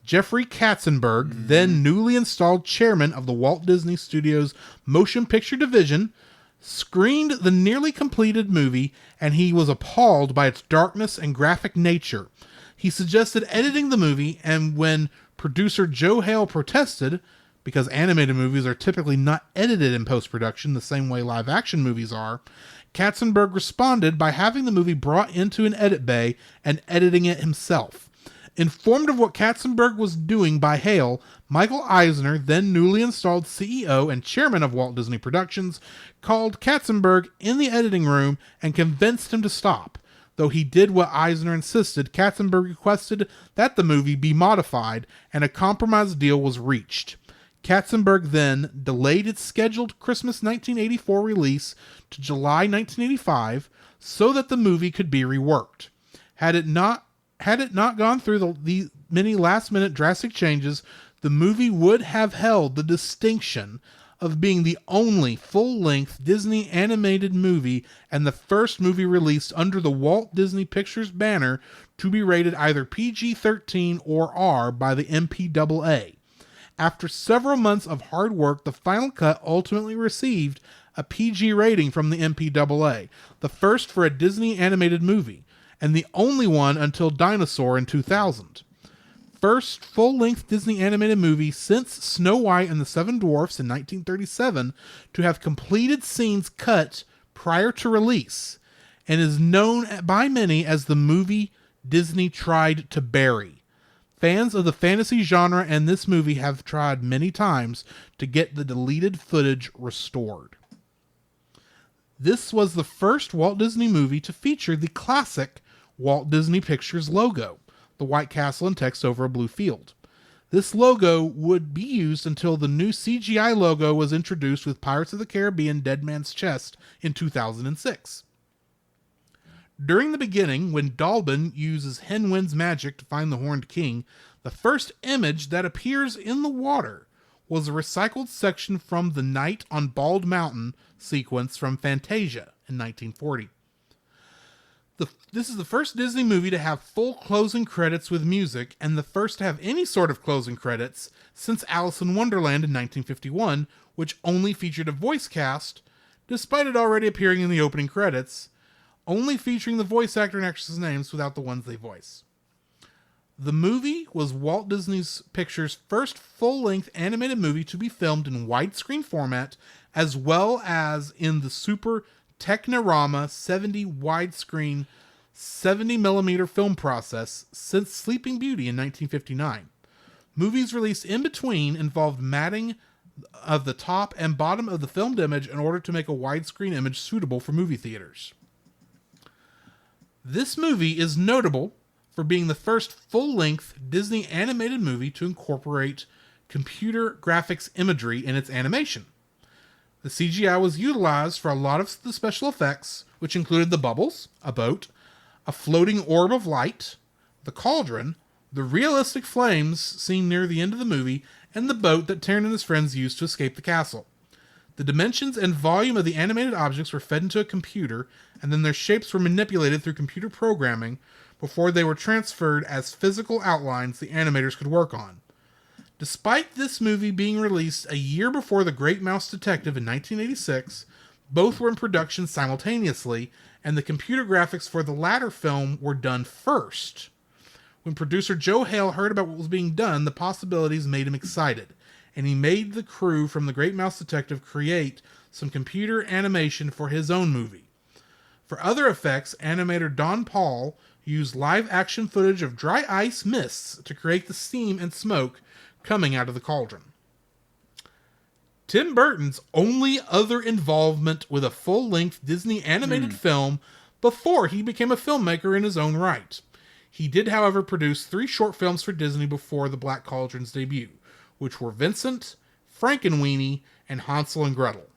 Jeffrey Katzenberg, then newly installed chairman of the Walt Disney Studios Motion Picture Division, screened the nearly completed movie, and he was appalled by its darkness and graphic nature. He suggested editing the movie, and when producer Joe Hale protested, because animated movies are typically not edited in post-production the same way live-action movies are, Katzenberg responded by having the movie brought into an edit bay and editing it himself. Informed of what Katzenberg was doing by Hale, Michael Eisner, then newly installed CEO and chairman of Walt Disney Productions, called Katzenberg in the editing room and convinced him to stop. Though he did what Eisner insisted, Katzenberg requested that the movie be modified, and a compromise deal was reached. Katzenberg then delayed its scheduled Christmas 1984 release to July 1985 so that the movie could be reworked. Had it not gone through the many last-minute drastic changes, the movie would have held the distinction of being the only full-length Disney animated movie and the first movie released under the Walt Disney Pictures banner to be rated either PG-13 or R by the MPAA. After several months of hard work, the final cut ultimately received a PG rating from the MPAA, the first for a Disney animated movie, and the only one until Dinosaur in 2000. First full-length Disney animated movie since Snow White and the Seven Dwarfs in 1937 to have completed scenes cut prior to release, and is known by many as the movie Disney tried to bury. Fans of the fantasy genre and this movie have tried many times to get the deleted footage restored. This was the first Walt Disney movie to feature the classic Walt Disney Pictures logo, the white castle and text over a blue field. This logo would be used until the new CGI logo was introduced with Pirates of the Caribbean Dead Man's Chest in 2006. During the beginning, when Dallben uses Henwin's magic to find the Horned King, the first image that appears in the water was a recycled section from the Night on Bald Mountain sequence from Fantasia in 1940. This is the first Disney movie to have full closing credits with music, and the first to have any sort of closing credits since Alice in Wonderland in 1951, which only featured a voice cast, despite it already appearing in the opening credits, only featuring the voice actor and actress's names without the ones they voice. The movie was Walt Disney Pictures' first full-length animated movie to be filmed in widescreen format as well as in the Super Technorama 70 widescreen 70mm film process since Sleeping Beauty in 1959. Movies released in between involved matting of the top and bottom of the filmed image in order to make a widescreen image suitable for movie theaters. This movie is notable for being the first full-length Disney animated movie to incorporate computer graphics imagery in its animation. The CGI was utilized for a lot of the special effects, which included the bubbles, a boat, a floating orb of light, the cauldron, the realistic flames seen near the end of the movie, and the boat that Taran and his friends used to escape the castle. The dimensions and volume of the animated objects were fed into a computer, and then their shapes were manipulated through computer programming before they were transferred as physical outlines the animators could work on. Despite this movie being released a year before The Great Mouse Detective in 1986, both were in production simultaneously, and the computer graphics for the latter film were done first. When producer Joe Hale heard about what was being done, the possibilities made him excited, and he made the crew from The Great Mouse Detective create some computer animation for his own movie. For other effects, animator Don Paul used live-action footage of dry ice mists to create the steam and smoke coming out of the cauldron. Tim Burton's only other involvement with a full-length Disney animated film before he became a filmmaker in his own right. He did, however, produce 3 short films for Disney before the Black Cauldron's debut, which were Vincent, Frankenweenie, and Hansel and Gretel.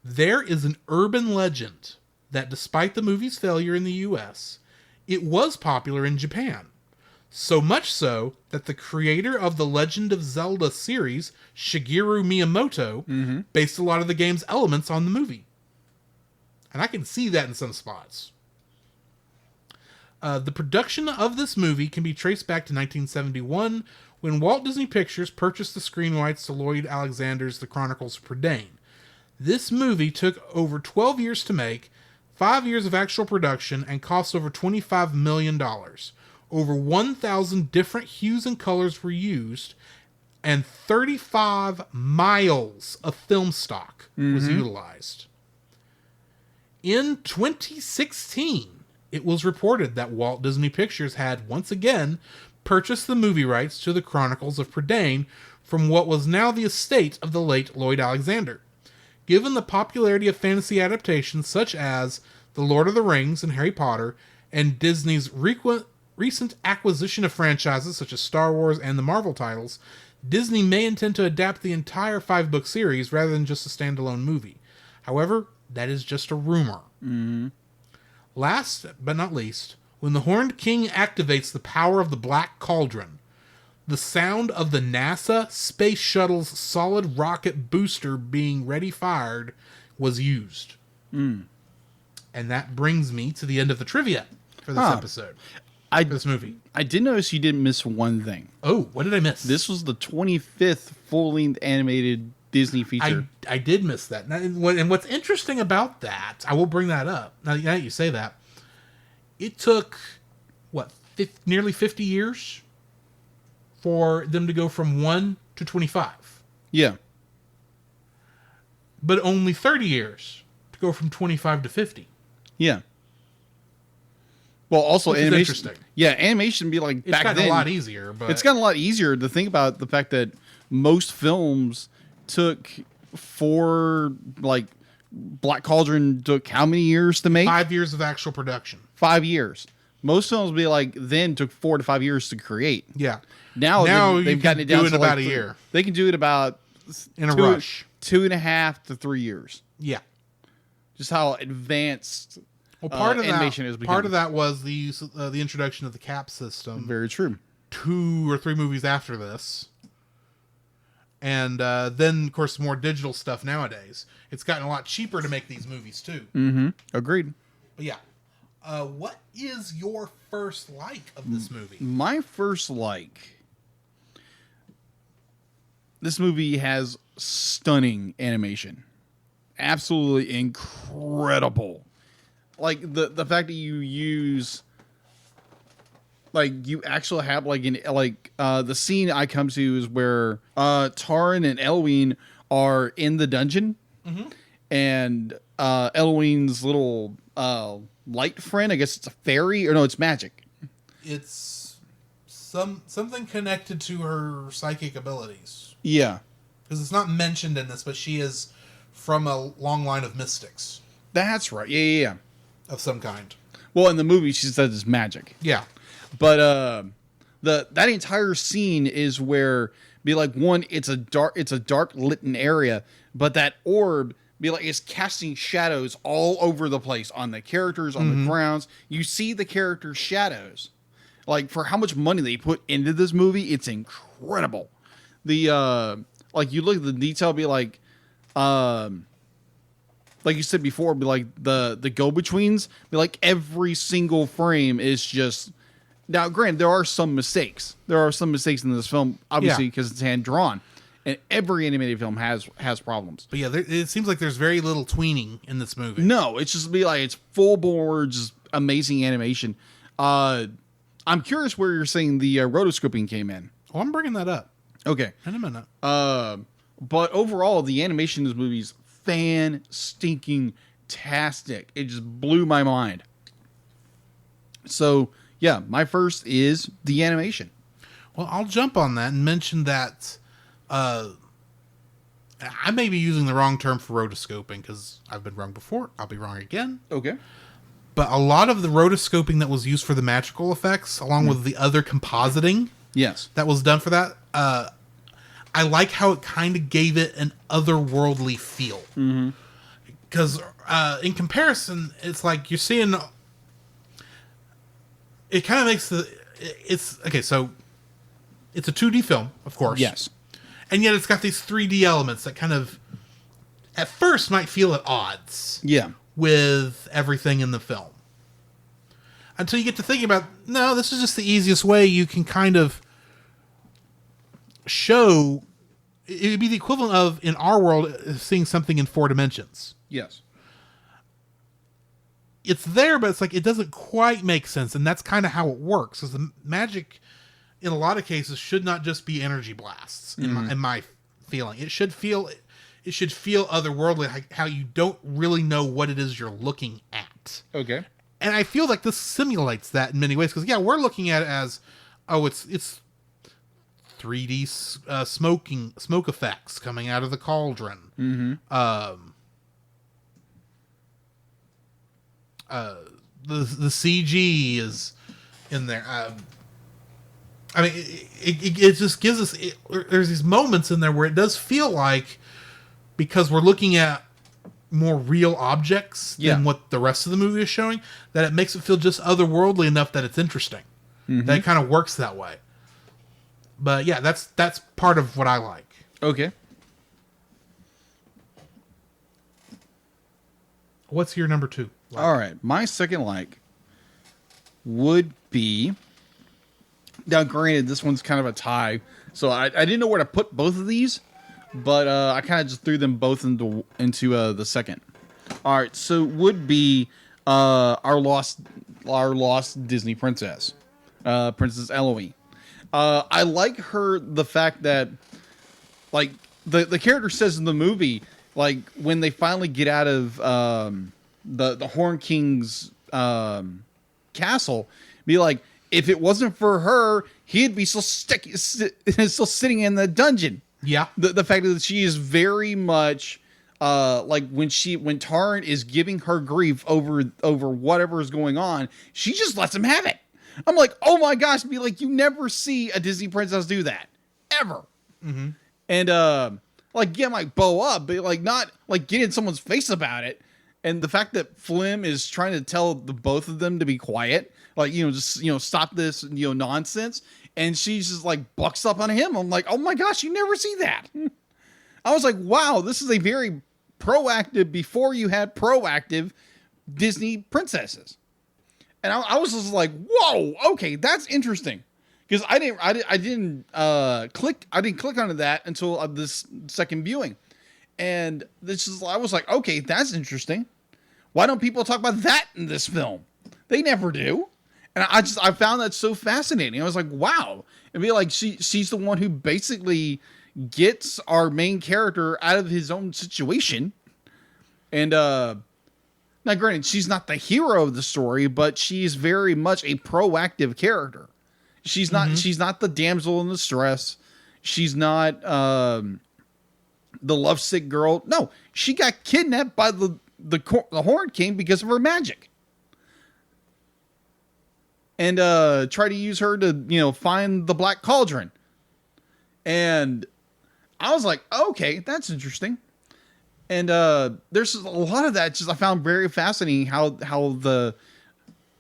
There is an urban legend that despite the movie's failure in the US, it was popular in Japan. So much so that the creator of the Legend of Zelda series, Shigeru Miyamoto, based a lot of the game's elements on the movie. And I can see that in some spots. The production of this movie can be traced back to 1971, when Walt Disney Pictures purchased the screen rights to Lloyd Alexander's The Chronicles of Prydain. This movie took over 12 years to make, 5 years of actual production, and cost over $25 million. Over 1,000 different hues and colors were used, and 35 miles of film stock was utilized. In 2016, it was reported that Walt Disney Pictures had once again purchased the movie rights to the Chronicles of Prydain from what was now the estate of the late Lloyd Alexander. Given the popularity of fantasy adaptations such as The Lord of the Rings and Harry Potter, and Disney's recent acquisition of franchises such as Star Wars and the Marvel titles, Disney may intend to adapt the entire 5-book series rather than just a standalone movie. However, that is just a rumor. Last but not least, when the Horned King activates the power of the Black Cauldron, the sound of the NASA Space Shuttle's solid rocket booster being ready fired was used. And that brings me to the end of the trivia for this episode. For this movie. I did notice you didn't miss one thing. Oh, what did I miss? This was the 25th full-length animated Disney feature. I did miss that. And what's interesting about that, I will bring that up. Now that you say that, it took, nearly 50 years for them to go from 1 to 25. Yeah. But only 30 years to go from 25 to 50. Yeah. Well, also Which is animation. interesting. Yeah, animation be like It's back gotten then. a lot easier, but It's gotten a lot easier to think about the fact that most films took Black Cauldron took how many years to make? 5 years of actual production. 5 years. Most films then took 4 to 5 years to create. Yeah. Now they've gotten it down to about a year. They can do it about In a rush. 2.5 to 3 years. Yeah. Just how advanced Well, animation is becoming. part of that was the use of, the introduction of the cap system. Very true. 2 or 3 movies after this. And then, of course, more digital stuff nowadays. It's gotten a lot cheaper to make these movies, too. Mm-hmm. Agreed. But yeah. What is your first like of this movie? My first like. This movie has stunning animation. Absolutely incredible. Like the fact that you use, you actually have the scene I come to is where Taran and Elwyn are in the dungeon, and Eloine's little light friend, I guess it's a fairy, or no, it's magic. It's something connected to her psychic abilities. Yeah. Because it's not mentioned in this, but she is from a long line of mystics That's right. Yeah. of some kind. Well, in the movie, she says it's magic. Yeah. But that entire scene is where be like one, it's a dark lit area, but that orb be like is casting shadows all over the place on the characters, on the grounds. You see the characters' shadows. Like for how much money they put into this movie, it's incredible. The like you look at the detail, be like you said before, be like the go-betweens, be like every single frame is just. Now, granted, there are some mistakes. There are some mistakes in this film, obviously, because it's hand drawn, and every animated film has problems. But yeah, it seems like there's very little tweening in this movie. No, it's just be like it's full bore, just amazing animation. I'm curious where you're saying the rotoscoping came in. Oh, I'm bringing that up Okay, in a minute. but overall, the animation in this movie is fan-stinking-tastic. It just blew my mind. So. Yeah, my first is the animation. Well, I'll jump on that and mention that I may be using the wrong term for rotoscoping because I've been wrong before. I'll be wrong again. Okay. But a lot of the rotoscoping that was used for the magical effects, along with the other compositing Yes. that was done for that, I like how it kind of gave it an otherworldly feel. Because in comparison, it's like you're seeing... It kind of makes it's okay. So it's a 2D film, of course. Yes. And yet it's got these 3D elements that kind of, at first, might feel at odds. Yeah. With everything in the film. Until you get to thinking about, no, this is just the easiest way you can kind of show. It would be the equivalent of, in our world, seeing something in 4 dimensions. Yes. It's there, but it's like it doesn't quite make sense, and that's kind of how it works. Because the magic, in a lot of cases, should not just be energy blasts. In my feeling, it should feel otherworldly, like how you don't really know what it is you're looking at. Okay. And I feel like this simulates that in many ways. Because we're looking at it as, it's 3D smoke effects coming out of the cauldron. The CG is in there. I mean, it just gives us... there's these moments in there where it does feel like, because we're looking at more real objects than what the rest of the movie is showing, that it makes it feel just otherworldly enough that it's interesting. That it kind of works that way. But yeah, that's part of what I like. Okay. What's your number 2? Like? All right. My second would be... Now, granted, this one's kind of a tie, so I didn't know where to put both of these, but I kind of just threw them both into the second. All right, so would be our lost Disney princess, Princess Eloise. I like the fact that, like, the character says in the movie, like, when they finally get out of the Horn King's castle, be like, if it wasn't for her, he'd be still sitting in the dungeon. Yeah. The fact that she is very much like when Taran is giving her grief over whatever is going on, she just lets him have it. I'm like, oh my gosh, be like, you never see a Disney princess do that ever. And like get my bow up, but like not like get in someone's face about it. And the fact that Flim is trying to tell the both of them to be quiet, like, just, stop this, nonsense. And she's just like bucks up on him. I'm like, oh my gosh, you never see that. I was like, wow, this is a very proactive, before you had proactive Disney princesses. And I was just like, whoa, okay, that's interesting. Because I didn't click onto that until this second viewing. And I was like, okay, that's interesting. Why don't people talk about that in this film? They never do. And I found that so fascinating. I was like, wow. It'd be like she's the one who basically gets our main character out of his own situation. And now granted, she's not the hero of the story, but she's very much a proactive character. She's not the damsel in distress. She's not the lovesick girl. No, she got kidnapped by the Horn King because of her magic. And try to use her to, find the Black Cauldron. And I was like, okay, that's interesting. And there's a lot of that I found very fascinating how now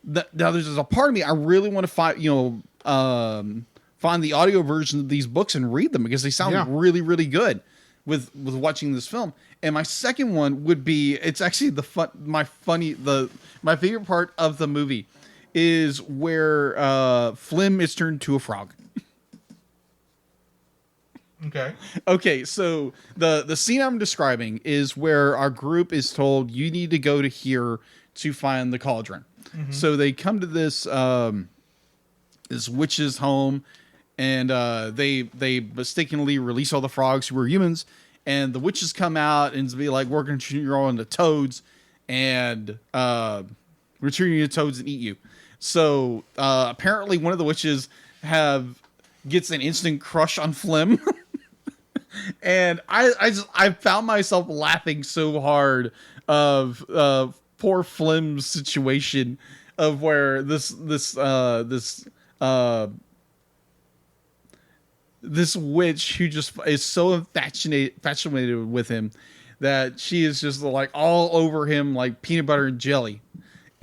there's a part of me I really want to find the audio version of these books and read them because they sound really, really good with watching this film. And my second one would be, it's actually my favorite part of the movie is where Flim is turned to a frog. Okay, so the scene I'm describing is where our group is told you need to go to here to find the cauldron. Mm-hmm. So they come to this witch's home, and they mistakenly release all the frogs who were humans, and the witches come out and be like, "We're going to turn you all into toads, and we're turning you into toads and eat you." So apparently, one of the witches gets an instant crush on Flim. And I found myself laughing so hard of poor Flim's situation of where this witch who just is so infatuated with him that she is just like all over him like peanut butter and jelly.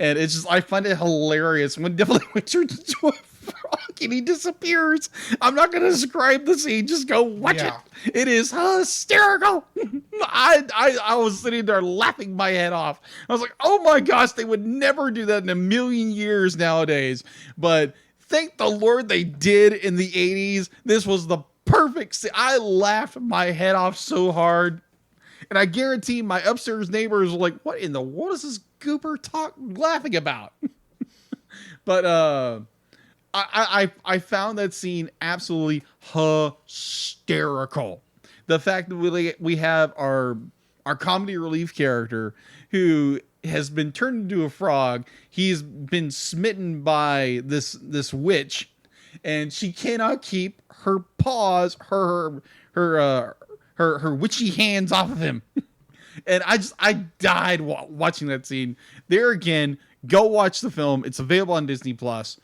And it's just, I find it hilarious when Devil turns into a frog and he disappears. I'm not going to describe the scene. Just go watch it. It is hysterical. I was sitting there laughing my head off. I was like, oh my gosh, they would never do that in a million years nowadays. But thank the Lord they did in the 80s. This was the perfect scene. I laughed my head off so hard. And I guarantee my upstairs neighbors were like, what in the world is this goober laughing about? But I found that scene absolutely hysterical. The fact that we have our comedy relief character who has been turned into a frog. He's been smitten by this witch, and she cannot keep her paws, her witchy hands off of him. And I died watching that scene. There again, go watch the film. It's available on Disney Plus.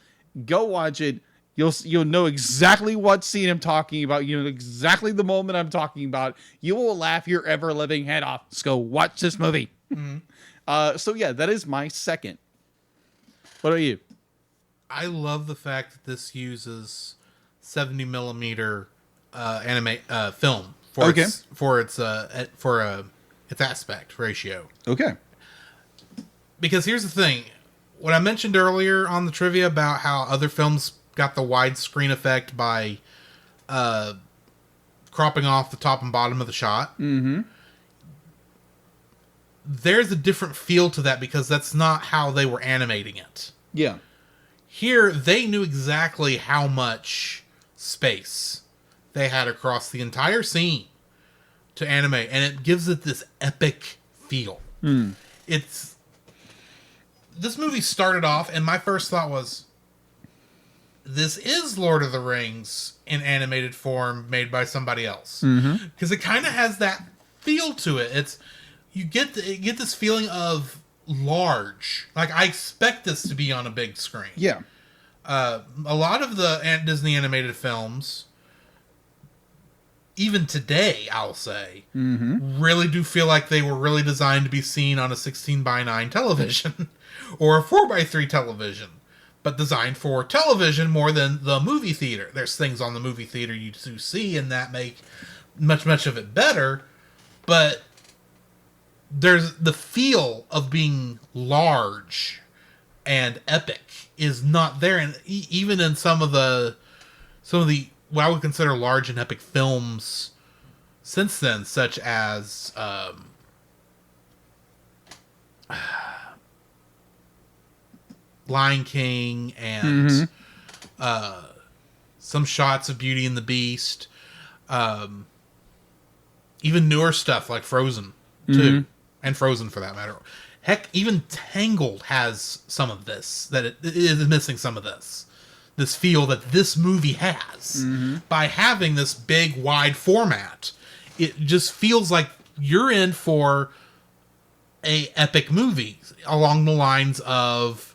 Go watch it. You'll know exactly what scene I'm talking about. You know exactly the moment I'm talking about. You will laugh your ever living head off. Just go watch this movie. Mm-hmm. So yeah, that is my second. What about you? I love the fact that this uses 70 millimeter anime film for its aspect ratio. Okay. Because here's the thing. What I mentioned earlier on the trivia about how other films got the widescreen effect by cropping off the top and bottom of the shot. Mm-hmm. There's a different feel to that because that's not how they were animating it. Yeah. Here, they knew exactly how much space they had across the entire scene to animate, and it gives it this epic feel. This movie started off, and my first thought was, this is Lord of the Rings in animated form made by somebody else. Because it kind of has that feel to it. You get this feeling of large. Like, I expect this to be on a big screen. Yeah. A lot of the Disney animated films, even today, I'll say, really do feel like they were really designed to be seen on a 16:9 television or a 4:3 television, but designed for television more than the movie theater. There's things on the movie theater you do see and that make much of it better, but there's the feel of being large and epic is not there, and even in some of the what I would consider large and epic films since then, such as Lion King and some shots of Beauty and the Beast. even newer stuff like Frozen too, and Frozen for that matter. Heck, even Tangled has some of this, that it is missing some of this feel that this movie has. By having this big, wide format, it just feels like you're in for a epic movie along the lines of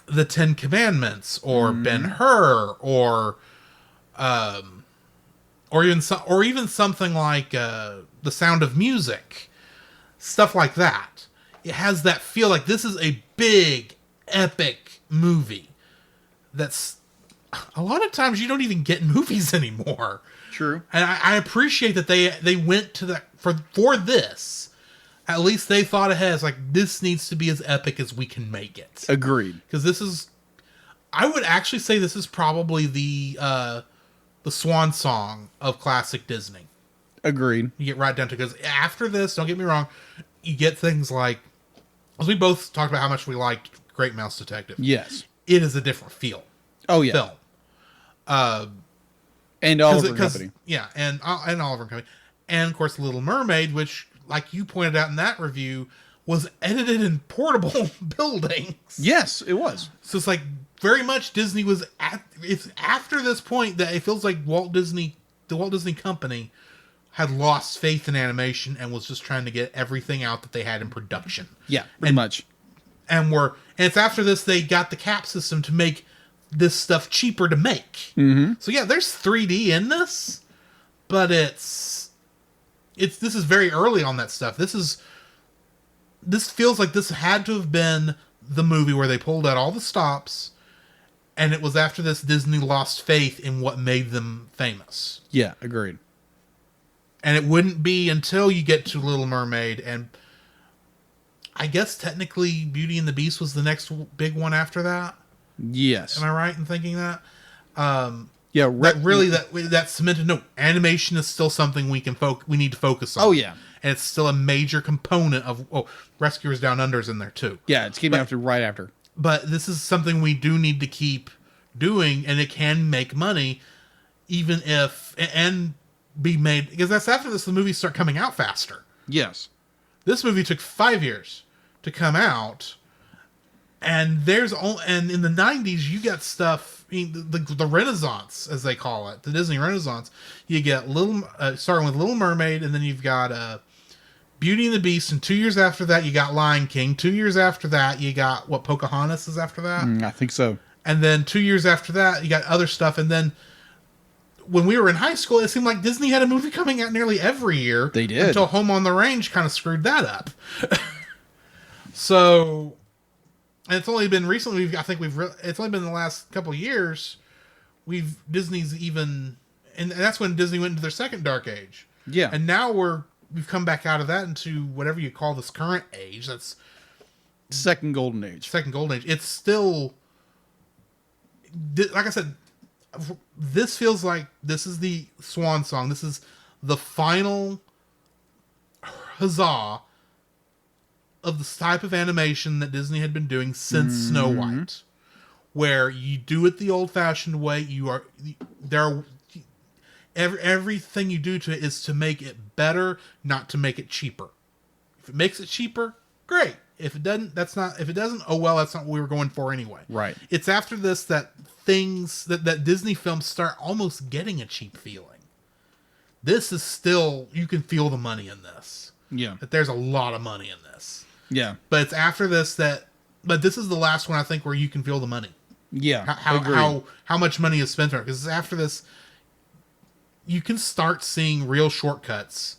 the Ten Commandments or Ben-Hur or even something like The Sound of Music, stuff like that. It has that feel like this is a big, epic movie. That's a lot of times you don't even get in movies anymore. True. And I appreciate that they went to that for this. At least they thought ahead. It's like, this needs to be as epic as we can make it. Agreed. Because this is, I would actually say this is probably the swan song of classic Disney. Agreed. You get right down to, because after this, don't get me wrong, you get things like, as we both talked about how much we liked Great Mouse Detective. Yes. It is a different feel. Oh, yeah. Film. And Oliver and Company. Yeah, and Oliver and Company. And, of course, Little Mermaid, which, like you pointed out in that review, was edited in portable buildings. Yes, it was. So it's like, very much Disney was it's after this point that it feels like the Walt Disney Company had lost faith in animation and was just trying to get everything out that they had in production. Yeah, pretty much. And it's after this they got the cap system to make this stuff cheaper to make. So yeah, there's 3D in this, but this is very early on that stuff. This feels like this had to have been the movie where they pulled out all the stops, and it was after this Disney lost faith in what made them famous. Yeah, agreed. And it wouldn't be until you get to Little Mermaid, and I guess technically Beauty and the Beast was the next big one after that. Yes. Am I right in thinking that? Yeah, that cemented. No, animation is still something we need to focus on. Oh yeah, and it's still a major component of. Rescuers Down Under is in there too. Yeah, it's came after right after. But this is something we do need to keep doing, and it can make money, even if and be made, because that's after this the movies start coming out faster. Yes, this movie took 5 years to come out, and and in the 90s you got stuff. I mean, the Renaissance, as they call it, the Disney Renaissance. You get starting with Little Mermaid, and then you've got Beauty and the Beast, and 2 years after that you got Lion King. 2 years after that you got Pocahontas is after that. I think so. And then 2 years after that you got other stuff, and then when we were in high school, it seemed like Disney had a movie coming out nearly every year. They did. Until Home on the Range kind of screwed that up. So, and it's only been recently, it's only been the last couple of years, Disney's even, and that's when Disney went into their second dark age. Yeah. And now we've come back out of that into whatever you call this current age. That's second golden age. Second golden age. It's still, like I said, this feels like this is the swan song. This is the final huzzah of this type of animation that Disney had been doing since Snow White, where you do it the old-fashioned way. Everything you do to it is to make it better, not to make it cheaper. If it makes it cheaper, great. If it doesn't, oh well, that's not what we were going for anyway. Right. It's after this that things that Disney films start almost getting a cheap feeling. This is still, you can feel the money in this. Yeah. That there's a lot of money in this. Yeah. But it's after this but this is the last one I think where you can feel the money. Yeah. How much money is spent on it. Because after this, you can start seeing real shortcuts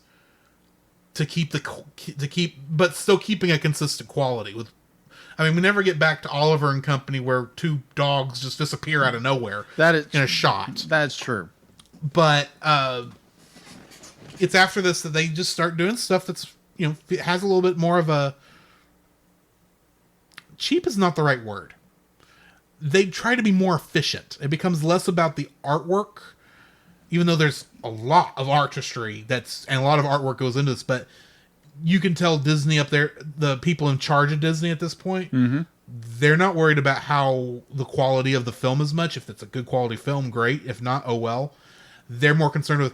but still keeping a consistent quality with. I mean, we never get back to Oliver and Company where two dogs just disappear out of nowhere. That is in a shot. That's true. But it's after this that they just start doing stuff that's, it has a little bit more of a. Cheap is not the right word. They try to be more efficient. It becomes less about the artwork, even though there's a lot of artistry and a lot of artwork goes into this, but you can tell Disney up there, the people in charge of Disney at this point, they're not worried about how the quality of the film is much. If it's a good quality film, great. If not, oh well. They're more concerned with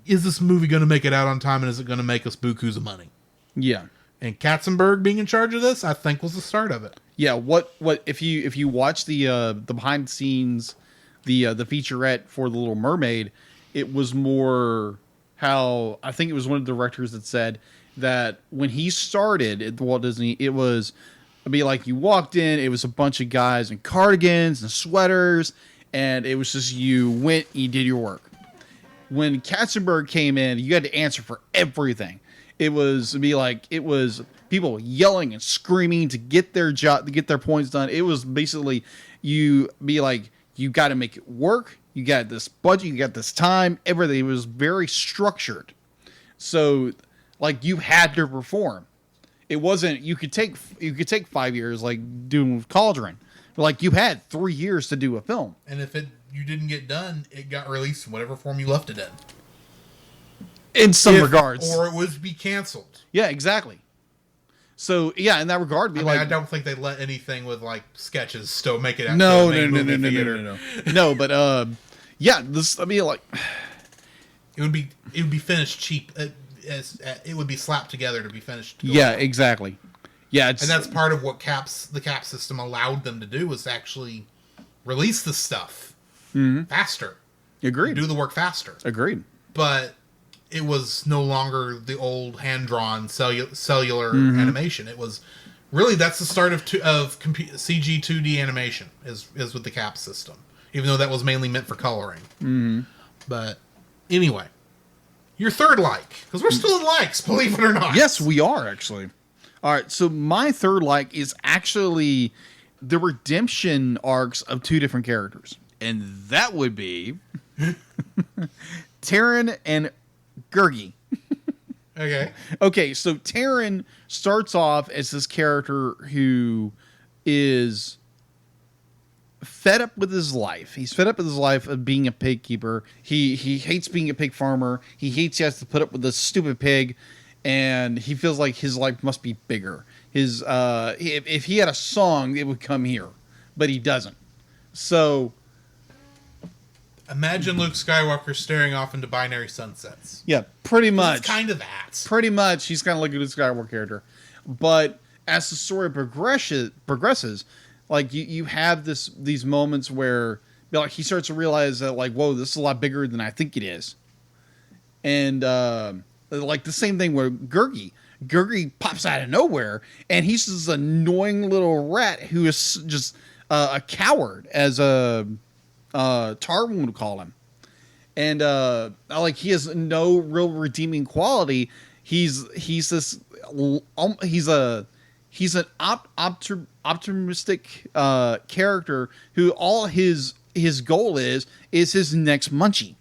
is this movie going to make it out on time, and is it going to make us bukus of money? Yeah. And Katzenberg being in charge of this, I think, was the start of it. Yeah, what if you watch the behind the scenes, the featurette for The Little Mermaid, it was more how I think it was one of the directors that said that when he started at Walt Disney, it was be like you walked in, it was a bunch of guys in cardigans and sweaters, and it was just you went, you did your work. When Katzenberg came in, you had to answer for everything. It was people yelling and screaming to get their job, to get their points done. It was basically you got to make it work. You got this budget, you got this time, everything. It was very structured. So like you had to perform. It wasn't, you could take 5 years like doing with Cauldron. But like you had 3 years to do a film. And if you didn't get done, it got released in whatever form you left it in. In some regards. Or it would be canceled. Yeah, exactly. So yeah, in that regard, I don't think they let anything with like sketches still make it out. No. No, but yeah, this. I mean, like, it would be finished cheap. It would be slapped together to be finished. Yeah, exactly. Yeah, and that's part of what the cap system allowed them to do, was actually release the stuff faster. Agreed. Do the work faster. Agreed. But it was no longer the old hand-drawn cellular animation. It was really, that's the start of CG 2D animation is with the cap system, even though that was mainly meant for coloring. Mm-hmm. But anyway, your third like, because we're still in likes, believe it or not. Yes, we are actually. All right, so my third like is actually the redemption arcs of two different characters, and that would be Terran and Gurgi. Okay, so Terran starts off as this character who is fed up with his life. He's fed up with his life of being a pig keeper. He hates being a pig farmer. He hates he has to put up with this stupid pig, and he feels like his life must be bigger. His if he had a song, it would come here, but he doesn't. So imagine Luke Skywalker staring off into binary sunsets. Yeah, pretty much. It's kind of that. Pretty much, he's kind of like a Luke Skywalker character. But as the story progresses, like you have these moments where like he starts to realize that like, whoa, this is a lot bigger than I think it is. And like the same thing where Gurgi pops out of nowhere, and he's this annoying little rat who is just a coward, as Tarwin would call him. And like he has no real redeeming quality. He's an optimistic character who all his goal is his next munchie.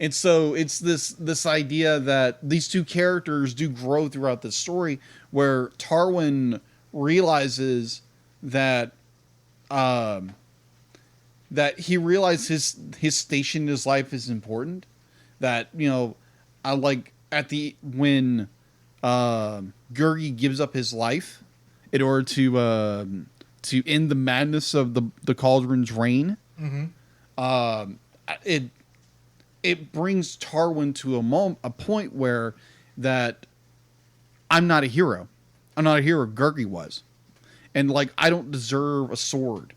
And so it's this idea that these two characters do grow throughout the story, where Tarwin realizes that that he realizes his station in his life is important. That, you know, I like when Gurgi gives up his life in order to end the madness of the Cauldron's reign. Mm-hmm. It brings Tarwin to a point where that I'm not a hero. I'm not a hero. Gurgi was, and like I don't deserve a sword.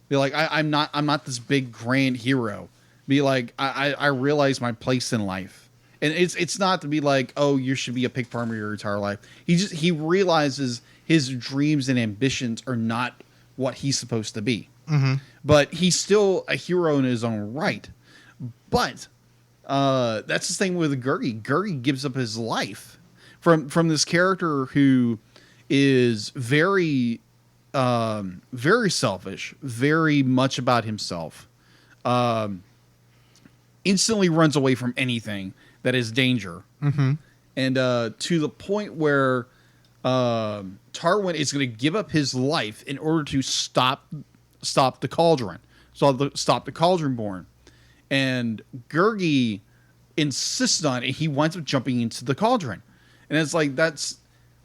Be like I'm not this big grand hero. Be like I realize my place in life, and it's not to be like, oh, you should be a pig farmer your entire life. He realizes his dreams and ambitions are not what he's supposed to be. Mm-hmm. But he's still a hero in his own right. But that's the same with Gurgi. Gurgi gives up his life from this character who is very very selfish, very much about himself. Instantly runs away from anything that is danger. Mm-hmm. And to the point where Tarwin is going to give up his life in order to stop the Cauldron. Stop the Cauldron born. And Gurgi insists on it. He winds up jumping into the Cauldron. And it's like, that's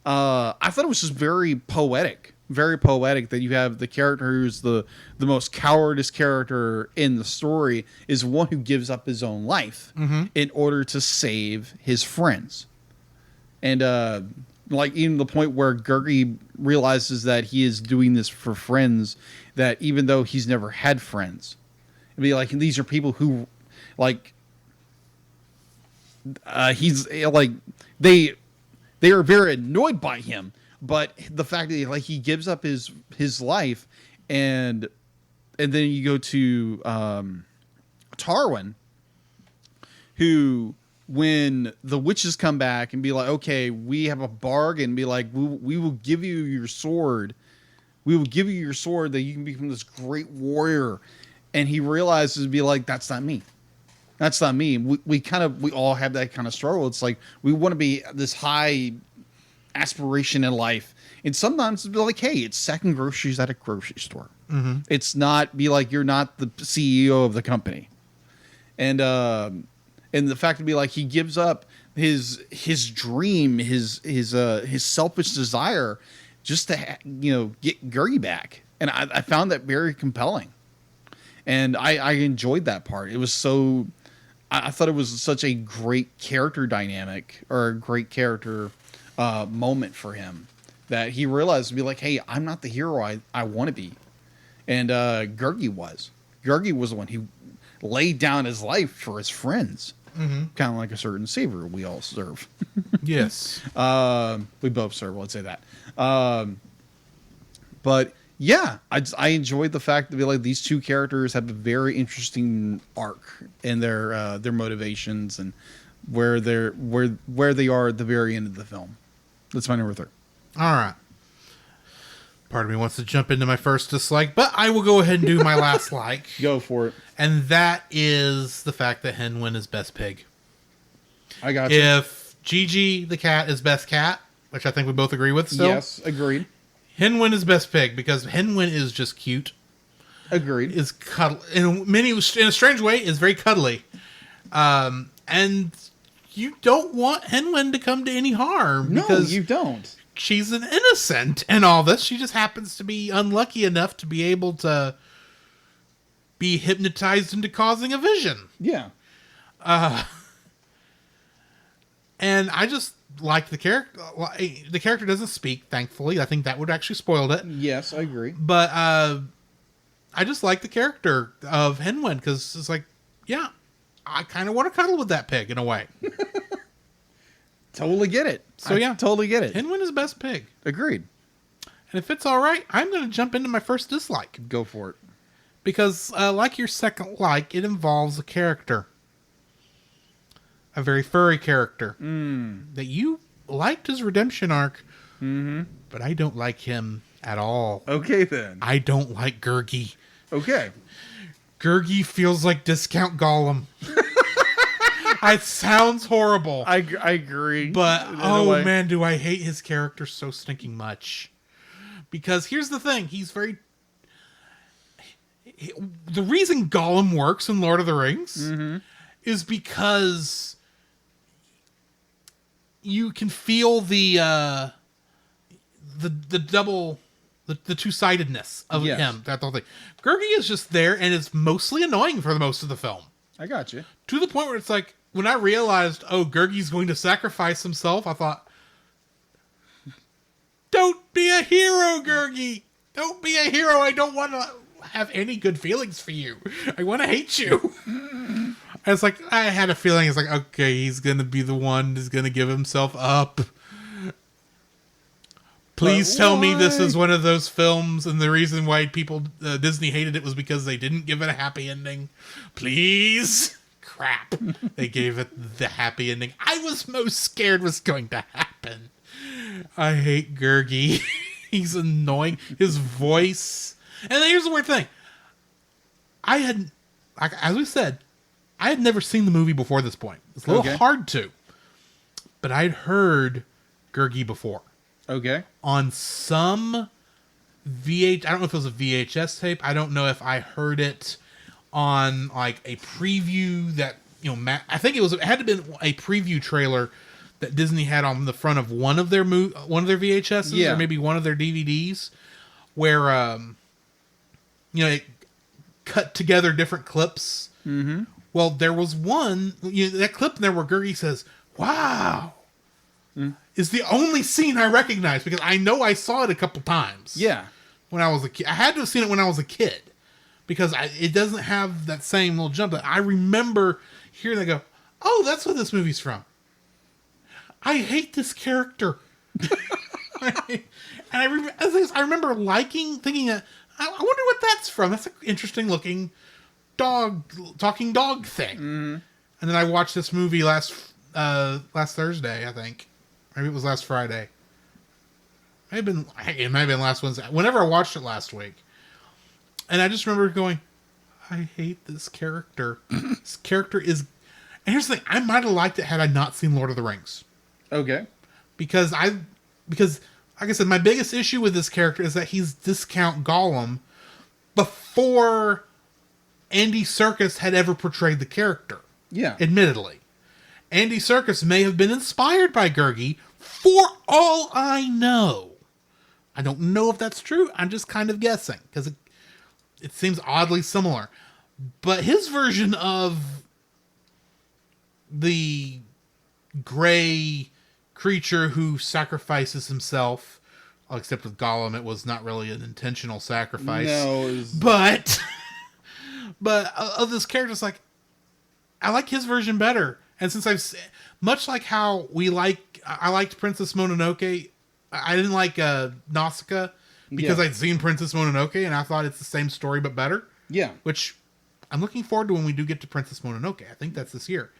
I thought it was just very poetic. very poetic that you have the character who's the most cowardice character in the story is one who gives up his own life in order to save his friends. And like even the point where Gurgi realizes that he is doing this for friends, that even though he's never had friends, it'd be like, these are people who like he's like they are very annoyed by him. But the fact that like he gives up his life, and then you go to Tarwin, who when the witches come back and be like, okay, we have a bargain, be like, we will give you your sword, we will give you your sword that you can become this great warrior, and he realizes, be like, that's not me. That's not me. We all have that kind of struggle. It's like we want to be this high aspiration in life, and sometimes it's like, hey, it's second groceries at a grocery store. It's not be like you're not the CEO of the company, and the fact to be like he gives up his dream, his selfish desire just to get Gurgi back, and I found that very compelling, and I enjoyed that part. It was so I thought it was such a great character dynamic, or a great character moment for him, that he realized to be like, hey, I'm not the hero I want to be. And Gurgi was the one who laid down his life for his friends. Kind of like a certain savior we all serve. Yes. We both serve, let's say that. But yeah, I enjoyed the fact that like these two characters have a very interesting arc in their motivations and where they are at the very end of the film. That's my number 3. All right. Part of me wants to jump into my first dislike, but I will go ahead and do my last like. Go for it. And that is the fact that Henwin is best pig. I got you. If Gigi the cat is best cat, which I think we both agree with still. Yes, agreed. Henwin is best pig because Henwin is just cute. Agreed. Is cuddly in a strange way is very cuddly. And you don't want Henwin to come to any harm. No, because you don't. She's an innocent in all this. She just happens to be unlucky enough to be able to be hypnotized into causing a vision. Yeah. And I just like the character. The character doesn't speak, thankfully. I think that would actually spoiled it. Yes, I agree. But I just like the character of Henwin because it's like, yeah, I kind of want to cuddle with that pig in a way. Totally get it. So yeah, totally get it. Henwin is best pig. Agreed. And if it's all right, I'm going to jump into my first dislike. Go for it. Because like your second like, it involves a character. A very furry character. That you liked his redemption arc. But I don't like him at all. Okay, then. I don't like Gurgi. Okay. Gurgi feels like discount Gollum. It sounds horrible. I agree. But, oh man, do I hate his character so stinking much. Because here's the thing. He's very... The reason Gollum works in Lord of the Rings is because you can feel the double... The two-sidedness of him. That whole thing. Gurgi is just there and is mostly annoying for the most of the film. I got you. To the point where it's like, when I realized, Gurgi's going to sacrifice himself, I thought, don't be a hero, Gurgi. Don't be a hero. I don't want to have any good feelings for you. I want to hate you. It's like, I had a feeling, it's like, okay, he's going to be the one who's going to give himself up. Please tell me this is one of those films and the reason why Disney hated it was because they didn't give it a happy ending. Please. Crap. They gave it the happy ending I was most scared was going to happen. I hate Gurgi. He's annoying. His voice. And then here's the weird thing. As we said, I had never seen the movie before this point. It's a little hard to. But I'd heard Gurgi before. Okay. On some I don't know if it was a VHS tape. I don't know if I heard it on like a preview that, I think it had to been a preview trailer that Disney had on the front of one of their VHSs or maybe one of their DVDs. where it cut together different clips. Mm-hmm. Well, there was one that clip in there where Gurgi says, "Wow," is the only scene I recognize because I know I saw it a couple times. Yeah, when I was a kid, I had to have seen it when I was a kid because it doesn't have that same little jump. That I remember hearing. They go, "Oh, that's what this movie's from." I hate this character. And I remember thinking that, I wonder what that's from. That's an interesting looking talking dog thing. Mm-hmm. And then I watched this movie last Thursday, I think. Maybe it was last Friday. It might have been last Wednesday. Whenever I watched it last week. And I just remember going, I hate this character. This character is... And here's the thing. I might have liked it had I not seen Lord of the Rings. Okay. Because, like I said, my biggest issue with this character is that he's discount Gollum before Andy Serkis had ever portrayed the character. Yeah. Admittedly. Andy Serkis may have been inspired by Gurgi for all I know. I don't know if that's true. I'm just kind of guessing because it seems oddly similar. But his version of the gray creature who sacrifices himself, except with Gollum, it was not really an intentional sacrifice. No, it was... but of this character, it's like I like his version better. And since much like how I liked Princess Mononoke, I didn't like Nausicaa because I'd seen Princess Mononoke and I thought it's the same story but better. Yeah, which I'm looking forward to when we do get to Princess Mononoke. I think that's this year.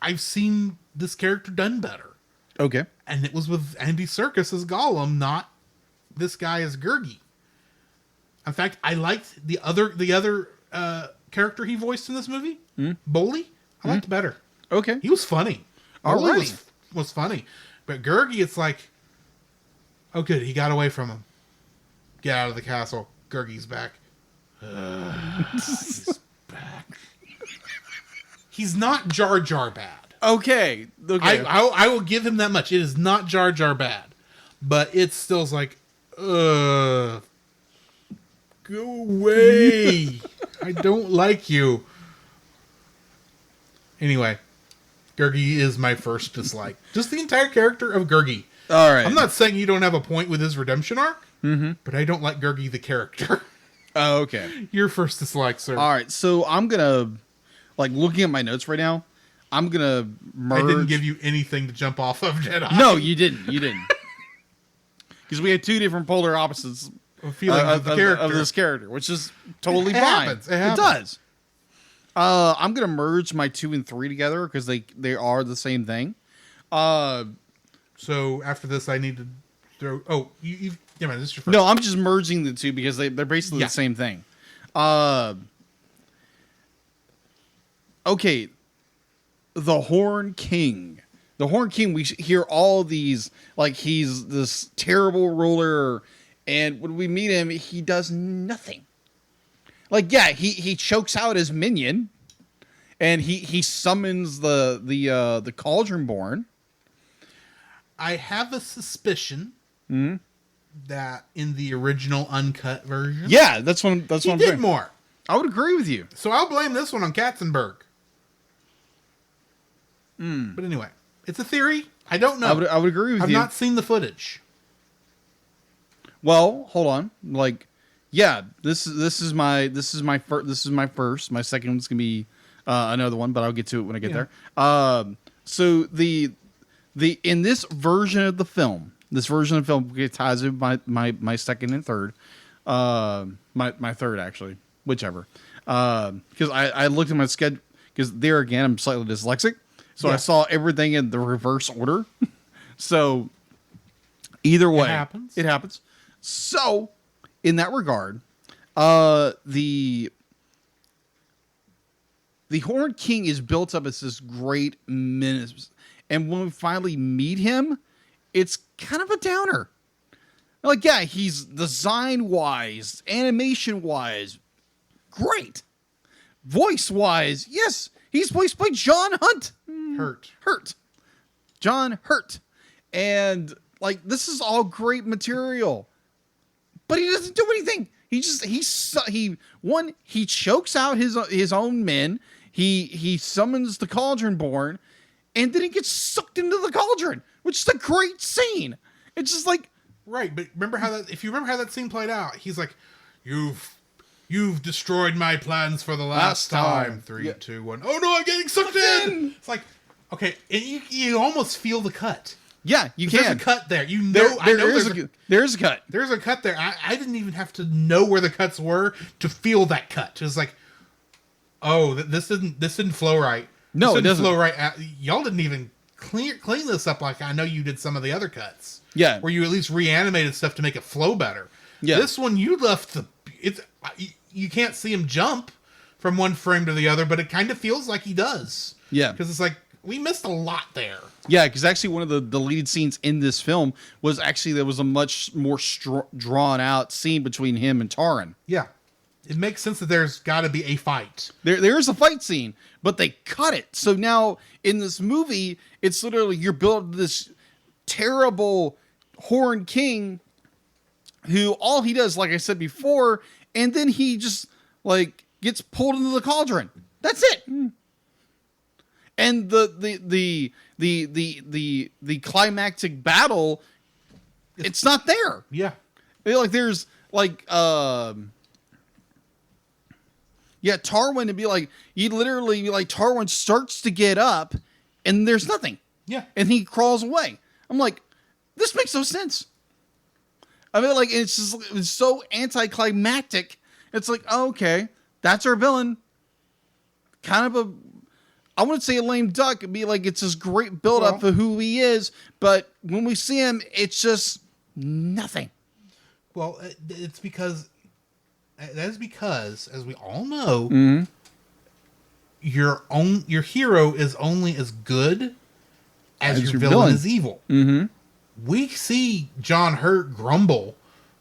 I've seen this character done better. Okay. And it was with Andy Serkis as Gollum, not this guy as Gurgi. In fact, I liked the other character he voiced in this movie, Boley. I liked better. Okay. He was funny. All Boley right. was funny. But Gurgi, it's like, oh good, he got away from him. Get out of the castle. Gurgi's back. He's back. He's not Jar Jar bad. Okay. I will give him that much. It is not Jar Jar bad. But it still's like, go away. I don't like you. Anyway, Gurgi is my first dislike. Just the entire character of Gurgi. All right. I'm not saying you don't have a point with his redemption arc, but I don't like Gurgi the character. Oh, okay. Your first dislike, sir. All right. So I'm going to, looking at my notes right now, I'm going to merge. I didn't give you anything to jump off of, Jedi. No, you didn't. Because we had two different polar opposites of this character, which is totally fine. It does. I'm going to merge my 2 and 3 together because they are the same thing. So after this, I need to throw... Oh, yeah, man, this is your first. No, I'm just merging the two because they're basically the same thing. Okay. The Horn King. The Horn King, we hear all these, he's this terrible ruler, and when we meet him, he does nothing. He chokes out his minion, and he summons the Cauldron Born. I have a suspicion that in the original uncut version, that's what I'm did saying. More. I would agree with you. So I'll blame this one on Katzenberg. But anyway, it's a theory. I don't know. I would agree with you. I've not seen the footage. Well, hold on. This is my first. My second one's gonna be another one, but I'll get to it when I get there. So the in this version of the film, it ties in my second and third, my third actually, whichever. Because I looked at my schedule because there again I'm slightly dyslexic, so I saw everything in the reverse order. So either way, it happens. So in that regard, the Horned King is built up as this great menace, and when we finally meet him, it's kind of a downer. He's design-wise, animation-wise, great. Voice-wise, yes, he's voiced by John Hunt. Hurt. John Hurt. And like, this is all great material, but he doesn't do anything. He chokes out his own men. He summons the Cauldron Born, and then he gets sucked into the cauldron, which is a great scene. It's just like, right, but if you remember how that scene played out, he's like, You've destroyed my plans for the last time. 3, 2, 1. Oh no, I'm getting sucked in. It's like, okay, and you almost feel the cut. Yeah, you can. There's a cut there. You know, there's a cut. There's a cut there. I didn't even have to know where the cuts were to feel that cut. It was like, oh, this didn't flow right. No, it doesn't flow right. Y'all didn't even clean this up like I know you did some of the other cuts. Yeah, where you at least reanimated stuff to make it flow better. Yeah, this one you left you can't see him jump from one frame to the other, but it kind of feels like he does. Yeah, because it's like we missed a lot there. Yeah, because actually one of the deleted scenes in this film was there was a much more drawn out scene between him and Taran. Yeah, it makes sense that there's got to be a fight. There is a fight scene, but they cut it. So now in this movie, it's literally you're building this terrible Horned King who all he does, like I said before, and then he just like gets pulled into the cauldron. That's it. And the climactic battle, it's not there. Yeah. Like there's like Tarwin to be like, you literally like Tarwin starts to get up and there's nothing. Yeah. And he crawls away. I'm like, this makes no sense. I mean, like, it's so anticlimactic. It's like, oh, okay, that's our villain. Kind of I wouldn't say a lame duck. It'd be like, it's this great build-up for who he is. But when we see him, it's just nothing. Well, that's because, as we all know, your hero is only as good as your villain is evil. Mm-hmm. We see John Hurt grumble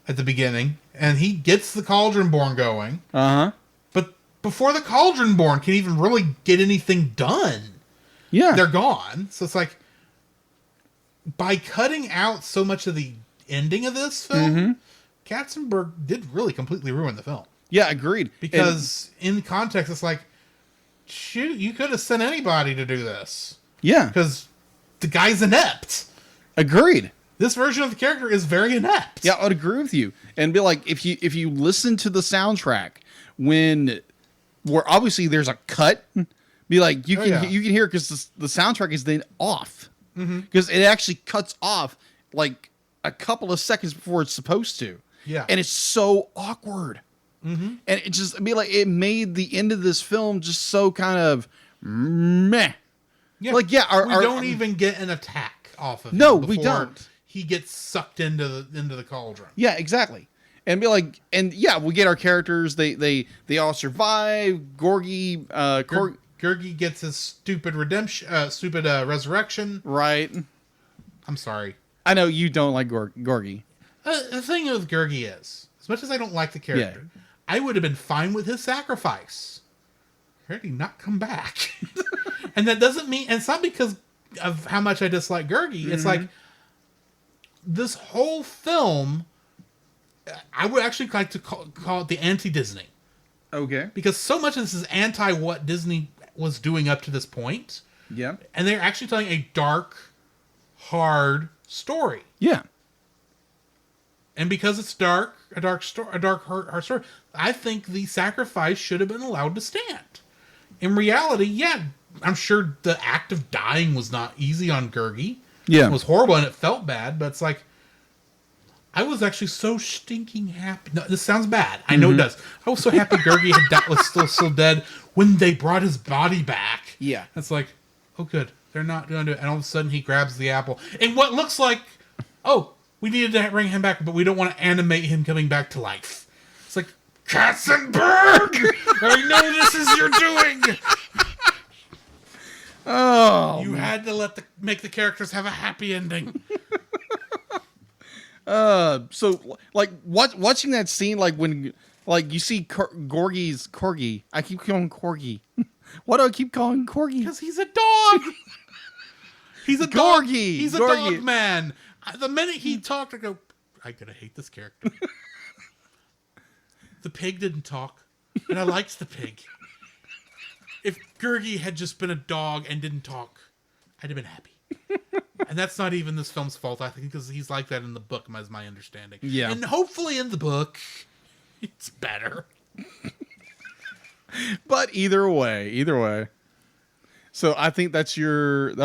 at the beginning, and he gets the Cauldron Born going. Uh-huh. But before the Cauldron Born can even really get anything done, they're gone. So it's like, by cutting out so much of the ending of this film, Katzenberg did really completely ruin the film. Yeah, agreed. Because in context, it's like, shoot, you could have sent anybody to do this. Yeah. Because the guy's inept. Agreed. This version of the character is very inept. Yeah, I would agree with you. And be like, if you listen to the soundtrack where obviously there's a cut, be like, you can hear it because the soundtrack is then off. Because it actually cuts off like a couple of seconds before it's supposed to. Yeah. And it's so awkward. And it just it made the end of this film just so kind of meh. Yeah. Like, we don't even get an attack off of him. No, we don't. He gets sucked into the cauldron. Yeah, exactly. And be like, and yeah, we get our characters. They all survive. Gorgie, Gurgi gets his stupid resurrection. Right. I'm sorry. I know you don't like Gorgie. The thing with Gurgi is, as much as I don't like the character, I would have been fine with his sacrifice. Where did he not come back? And that doesn't mean, and it's not because of how much I dislike Gurgi. It's like, this whole film, I would actually like to call it the anti-Disney. Okay. Because so much of this is anti what Disney was doing up to this point. Yeah. And they're actually telling a dark, hard story. Yeah. And because it's dark, hard story, I think the sacrifice should have been allowed to stand. In reality, I'm sure the act of dying was not easy on Gurgi. Yeah. It was horrible and it felt bad, but it's like, I was actually so stinking happy. No, this sounds bad. I know it does. I was so happy Gurgi was still dead when they brought his body back. Yeah. It's like, oh good, they're not going to do it. And all of a sudden he grabs the apple. And what looks like, we needed to bring him back, but we don't want to animate him coming back to life. It's like, Katzenberg! I know this is your doing! Oh, you had to make the characters have a happy ending. So like watching that scene, like when like you see Gorgie's Corgi. I keep calling Corgi. Why do I keep calling Corgi? Because he's a dog. He's a dog. He's a dog man. The minute he talked, I go, I'm gonna hate this character. The pig didn't talk, and I liked the pig. If Gurgi had just been a dog and didn't talk, I'd have been happy. And that's not even this film's fault, I think, because he's like that in the book, as my understanding. Yeah. And hopefully in the book, it's better. But either way. So I think that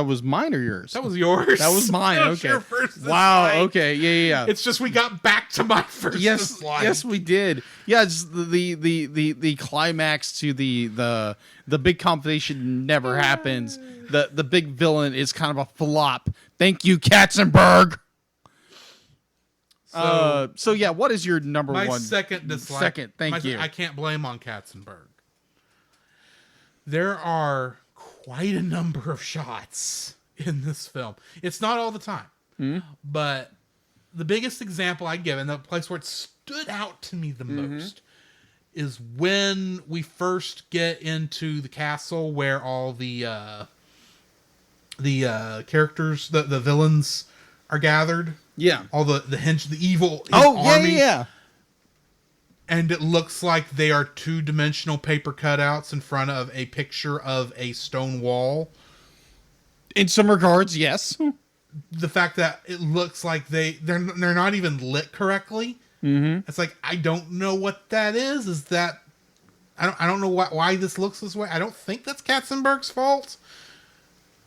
was mine or yours? That was yours. That was mine. That was Okay. your first wow. dislike. Okay. Yeah. It's just we got back to my first dislike. Yes, we did. Yeah, just the climax to the big competition never happens. The big villain is kind of a flop. Thank you, Katzenberg. So yeah, what is your number one? My second dislike. Thank you. I can't blame on Katzenberg. There are quite a number of shots in this film. It's not all the time, but the biggest example I give, and the place where it stood out to me the most, is when we first get into the castle where all the characters, the villains, are gathered. Yeah. All the evil army. Yeah. And it looks like they are two-dimensional paper cutouts in front of a picture of a stone wall. In some regards, yes. The fact that it looks like they're not even lit correctly. Mm-hmm. It's like, I don't know what that is. Is that I don't know why this looks this way. I don't think that's Katzenberg's fault.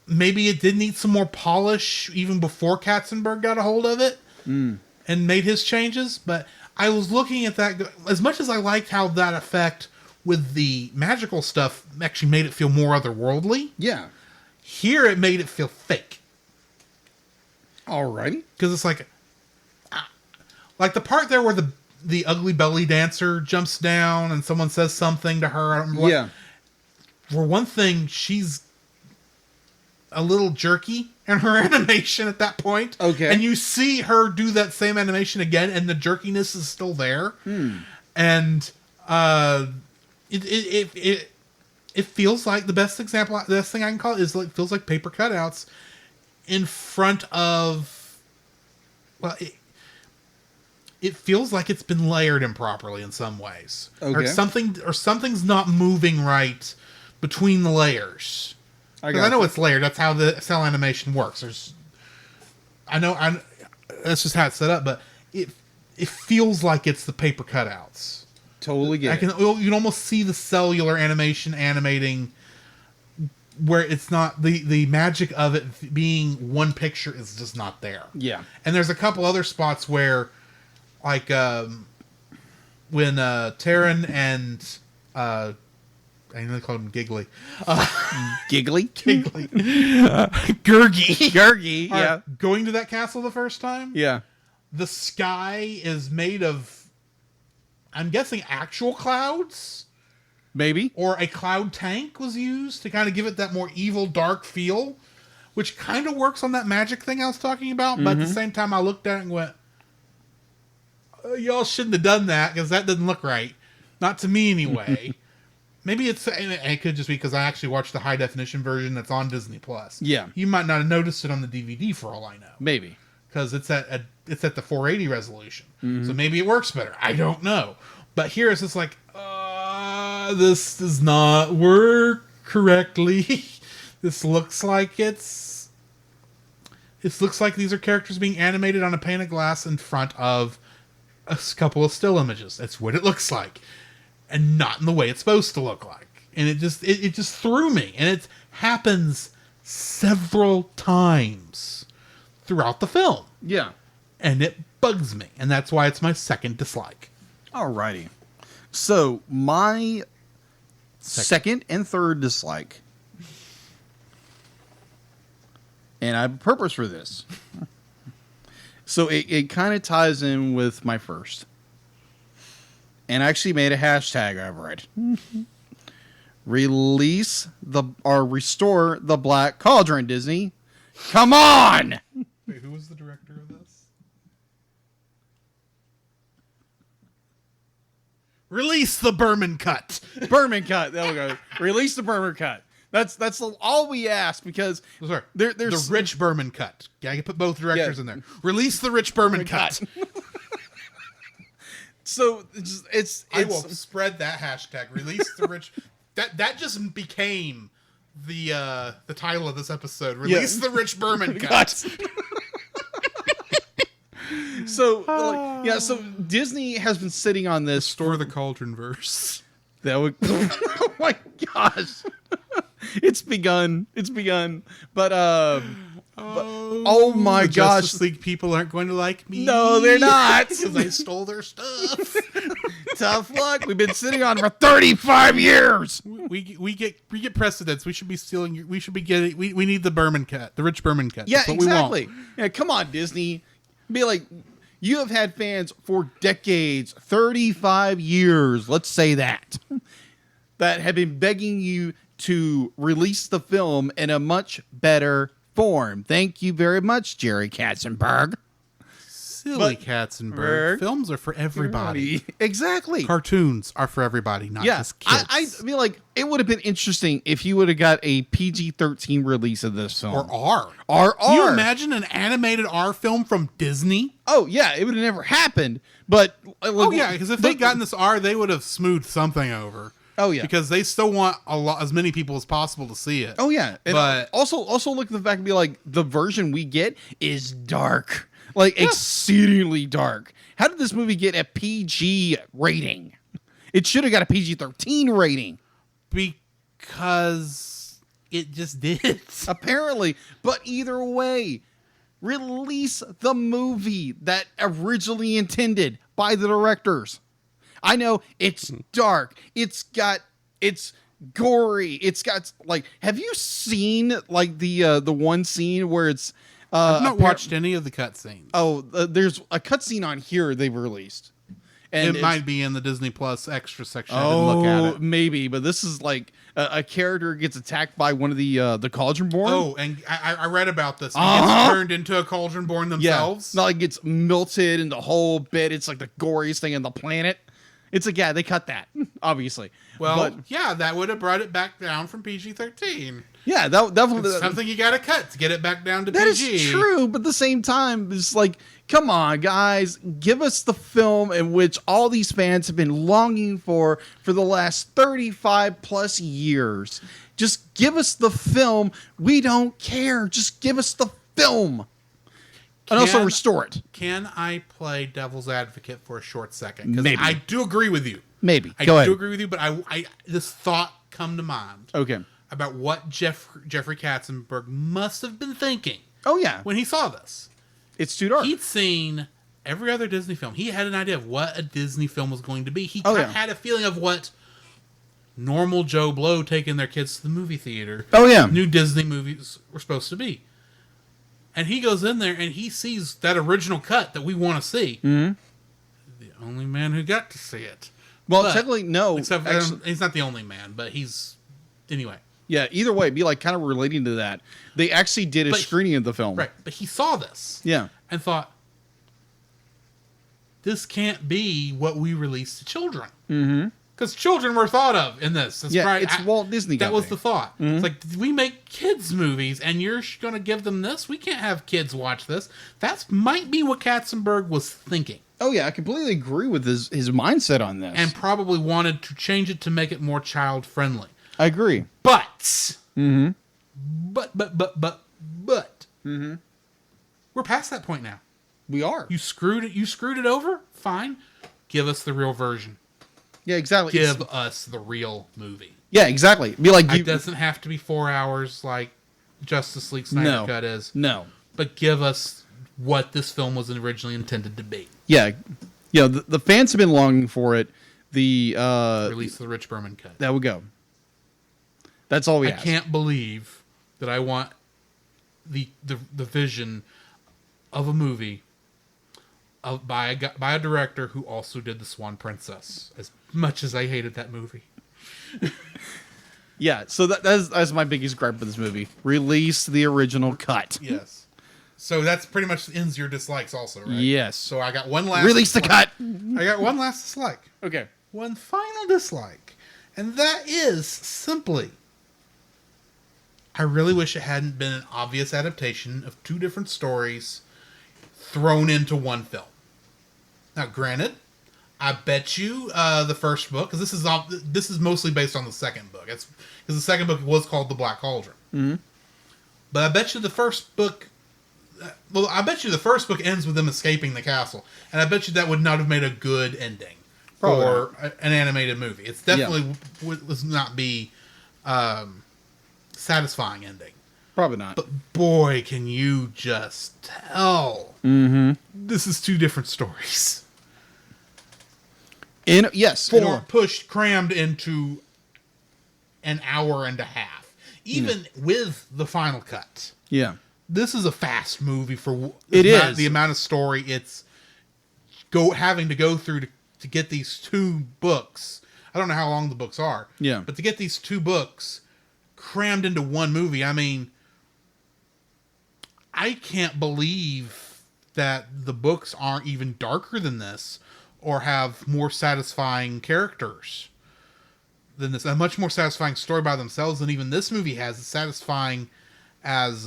Maybe it did need some more polish even before Katzenberg got a hold of it and made his changes. But I was looking at that, as much as I liked how that effect with the magical stuff actually made it feel more otherworldly. Yeah. Here it made it feel fake. Alrighty. Because it's like the part there where the ugly belly dancer jumps down and someone says something to her. I don't remember what. Yeah. For one thing, she's a little jerky in her animation at that point. Okay. And you see her do that same animation again, and the jerkiness is still there. And it feels like the best example, the best thing I can call it is like feels like paper cutouts in front of. Well, it feels like it's been layered improperly in some ways, Okay. or something's not moving right between the layers. I know it's layered. That's how the cell animation works. That's just how it's set up. But it feels like it's the paper cutouts. Totally get it. You can almost see the cellular animation animating, where it's not the magic of it being one picture is just not there. Yeah. And there's a couple other spots where, like when Taryn and I know they call him Giggly. Giggly? Gurgi. Gurgi, yeah. Going to that castle the first time. Yeah. The sky is made of, I'm guessing, actual clouds. Maybe. Or a cloud tank was used to kind of give it that more evil, dark feel, which kind of works on that magic thing I was talking about. But at the same time, I looked at it and went, y'all shouldn't have done that because that doesn't look right. Not to me anyway. Maybe it could just be because I actually watched the high definition version that's on Disney Plus. Yeah. You might not have noticed it on the DVD for all I know. Maybe. Because it's at the 480 resolution. So maybe it works better. I don't know. But here it's just like, this does not work correctly. This looks like It looks like these are characters being animated on a pane of glass in front of a couple of still images. That's what it looks like. And not in the way it's supposed to look like. And it just threw me. And it happens several times throughout the film. Yeah. And it bugs me. And that's why it's my second dislike. Alrighty. So, my second and third dislike. And I have a purpose for this. So, it kind of ties in with my first. And I actually made a hashtag over it. Restore the Black Cauldron, Disney. Come on! Wait, who was the director of this? Release the Berman cut. Berman cut. There we go. Release the Berman cut. That's all we ask because Sorry. there's the Rich Berman cut. Yeah, I can put both directors in there. Release the Rich Berman cut. So I will spread that hashtag. Release the Rich. That just became the title of this episode. Release the Rich Berman cut. So so Disney has been sitting on this. Restore the Cauldron verse. That would. Oh my gosh. It's begun. But oh my the gosh. Justice League people aren't going to like me. No, they're not. Because I stole their stuff. Tough luck. We've been sitting on for 35 years. We get precedents. We should be stealing. We should be getting. We need the Berman cut, the Rich Berman cut. Yeah, That's what exactly. We want. Yeah, come on, Disney. Be like, you have had fans for decades, 35 years. Let's say that have been begging you to release the film in a much better form. Thank you very much, Jerry Katzenberg. Silly Katzenberg. Films are for everybody. Exactly. Cartoons are for everybody, not just kids. I feel like it would have been interesting if you would have got a PG-13 release of this film. Or R. R. Can you imagine an animated R film from Disney? Oh, yeah, it would have never happened. But because if they'd gotten this R, they would have smoothed something over. Oh, yeah. Because they still want as many people as possible to see it. Oh, yeah. And but also look at the fact and be like, the version we get is dark. Like, exceedingly dark. How did this movie get a PG rating? It should have got a PG-13 rating. Because it just did. Apparently. But either way, release the movie that originally intended by the directors. I know it's dark. It's gory. It's got like, have you seen like the one scene where it's I've not watched any of the cutscenes. Oh, there's a cutscene on here they've released. And it might be in the Disney Plus extra section. I didn't look at it. Maybe, but this is like a character gets attacked by one of the Cauldron Born. Oh, and I read about this. It gets turned into a Cauldron Born themselves. Not like gets melted in the whole bit. It's like the goriest thing on the planet. It's like, yeah, they cut that, obviously. Well, that would have brought it back down from PG-13. Yeah, that definitely something you got to cut to get it back down to that PG. That is true, but at the same time, it's like, come on, guys, give us the film in which all these fans have been longing for the last 35 plus years. Just give us the film. We don't care. Just give us the film. And also restore it. Can I play devil's advocate for a short second? Because Maybe. I do agree with you. Maybe. I Go ahead. do agree with you, but I this thought come to mind. Okay. About what Jeffrey Katzenberg must have been thinking. Oh, yeah. When he saw this. It's too dark. He'd seen every other Disney film. He had an idea of what a Disney film was going to be. He had a feeling of what normal Joe Blow taking their kids to the movie theater. Oh, yeah. New Disney movies were supposed to be. And he goes in there and he sees that original cut that we want to see. Mm-hmm. The only man who got to see it. Well, technically, no. Except he's not the only man, but he's... Anyway. Yeah, either way, be like kind of relating to that. They actually did a screening of the film. Right, but he saw this. Yeah. And thought, this can't be what we release to children. Mm-hmm. Because children were thought of in this. It's Walt Disney. That was the thought. Mm-hmm. It's like, did we make kids' movies and you're going to give them this? We can't have kids watch this. That might be what Katzenberg was thinking. Oh, yeah, I completely agree with his mindset on this. And probably wanted to change it to make it more child-friendly. I agree. But. Mm-hmm. But. Mm-hmm. We're past that point now. We are. You screwed it over? Fine. Give us the real version. Yeah, exactly. Give us the real movie. Yeah, exactly. Be like, it doesn't have to be 4 hours like Justice League Snyder Cut is. No. But give us what this film was originally intended to be. Yeah. You know, the fans have been longing for it. Release the Rich Berman cut. That would go. That's all we ask. I can't believe that I want the vision of a movie by a director who also did The Swan Princess, as much as I hated that movie. Yeah, so that's my biggest gripe with this movie. Release the original cut. Yes. So that's pretty much ends your dislikes also, right? Yes. So I got one last Release dislike. the cut! I got one last dislike. Okay. One final dislike. And that is simply I really wish it hadn't been an obvious adaptation of two different stories thrown into one film. Now, granted, I bet you the first book, because this is mostly based on the second book. It's because the second book was called The Black Cauldron. Mm-hmm. But I bet you the first book. I bet you the first book ends with them escaping the castle, and I bet you that would not have made a good ending for an animated movie. It's definitely would not be satisfying ending. Probably not. But boy, can you just tell this is two different stories. Crammed into an hour and a half, even with the final cut. Yeah. This is a fast movie for the amount of story it's having to go through to get these two books. I don't know how long the books are. Yeah. But to get these two books crammed into one movie, I mean, I can't believe that the books aren't even darker than this or have more satisfying characters than this. A much more satisfying story by themselves than even this movie has. It's satisfying as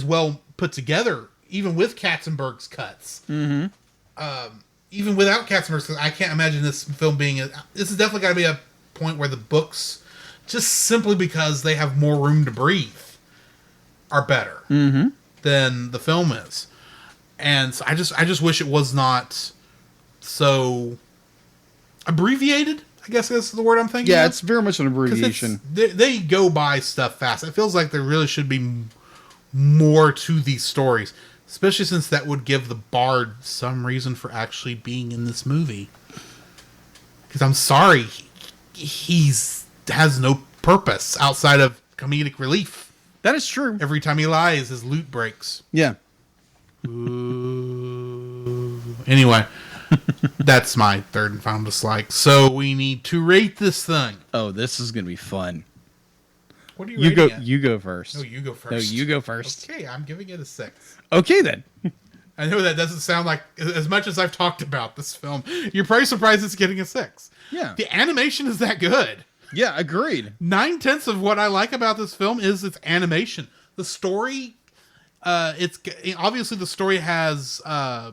well put together, even with Katzenberg's cuts. Mm-hmm. Even without Katzenberg's cuts, I can't imagine this film being... This is definitely got to be a point where the books, just simply because they have more room to breathe, are better than the film is. And so I just wish it was not so abbreviated, I guess that's the word I'm thinking of. It's very much an abbreviation. They go by stuff fast. It feels like there really should be more to these stories, especially since that would give the Bard some reason for actually being in this movie. Because I'm sorry, he has no purpose outside of comedic relief. That is true. Every time he lies, his loot breaks. Yeah. Ooh. Anyway, that's my third and final dislike. So we need to rate this thing. Oh, this is going to be fun. What are you rating it? You go first. No, you go first. No, you go first. Okay, I'm giving it a 6. Okay, then. I know that doesn't sound like, as much as I've talked about this film, you're probably surprised it's getting a 6. Yeah. The animation is that good. Yeah, agreed. 9/10 of what I like about this film is its animation. The story, obviously the story is there.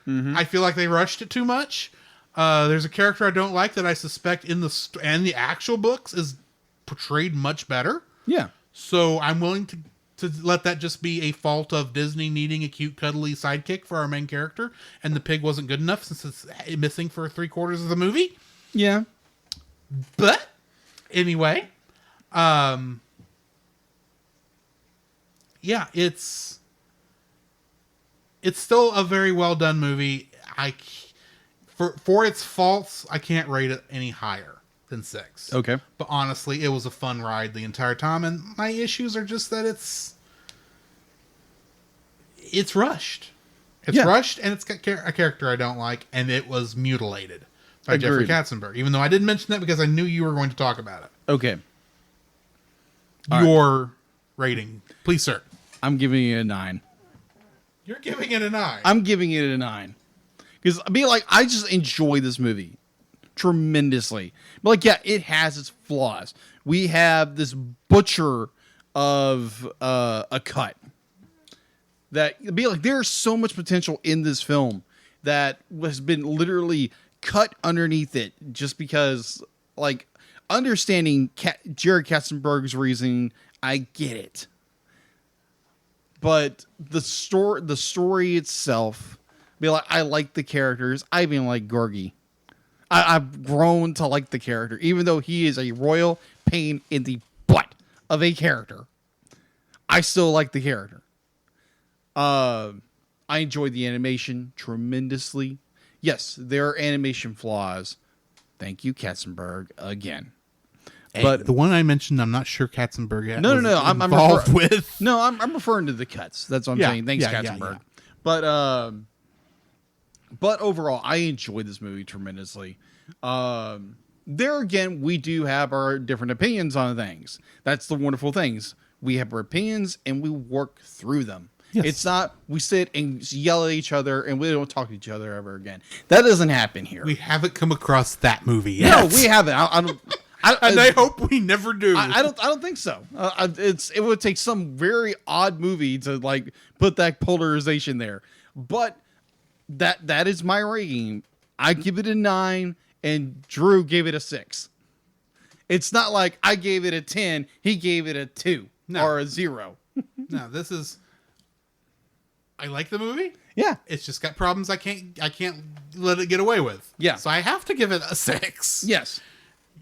Mm-hmm. I feel like they rushed it too much. There's a character I don't like that I suspect in the actual books is portrayed much better. Yeah. So I'm willing to let that just be a fault of Disney needing a cute, cuddly sidekick for our main character, and the pig wasn't good enough since it's missing for 3/4 of the movie. Yeah. But anyway, yeah, it's still a very well done movie. For its faults, I can't rate it any higher than 6. Okay. But honestly, it was a fun ride the entire time, and my issues are just that it's rushed. It's rushed, and it's got a character I don't like, and it was mutilated by Jeffrey Katzenberg. Even though I didn't mention that because I knew you were going to talk about it. Okay. Your rating, please, sir. I'm giving it a 9. You're giving it a 9. I'm giving it a 9. Because I just enjoy this movie tremendously. But it has its flaws. We have this butcher of a cut. There's so much potential in this film that has been literally cut underneath it just because, understanding Jared Katzenberg's reasoning, I get it. But the story itself, I like the characters. I even like Gorgie. I've grown to like the character, even though he is a royal pain in the butt of a character. I still like the character. I enjoyed the animation tremendously. Yes, there are animation flaws. Thank you, Katzenberg, again. But the one I mentioned, I'm not sure Katzenberg was involved with. No, I'm referring to the cuts. That's what I'm saying. Thanks, Katzenberg. Yeah. But overall, I enjoyed this movie tremendously. There again, we do have our different opinions on things. That's the wonderful things. We have our opinions and we work through them. Yes. It's not we sit and yell at each other and we don't talk to each other ever again. That doesn't happen here. We haven't come across that movie yet. No, we haven't. And I hope we never do. I don't think so. It would take some very odd movie to like put that polarization there. But that is my rating. I give it a 9, and Drew gave it a 6. It's not like I gave it a 10, he gave it a 2 or a 0. No, this is. I like the movie. Yeah, It's just got problems I can't let it get away with. Yeah. So I have to give it a 6. yes.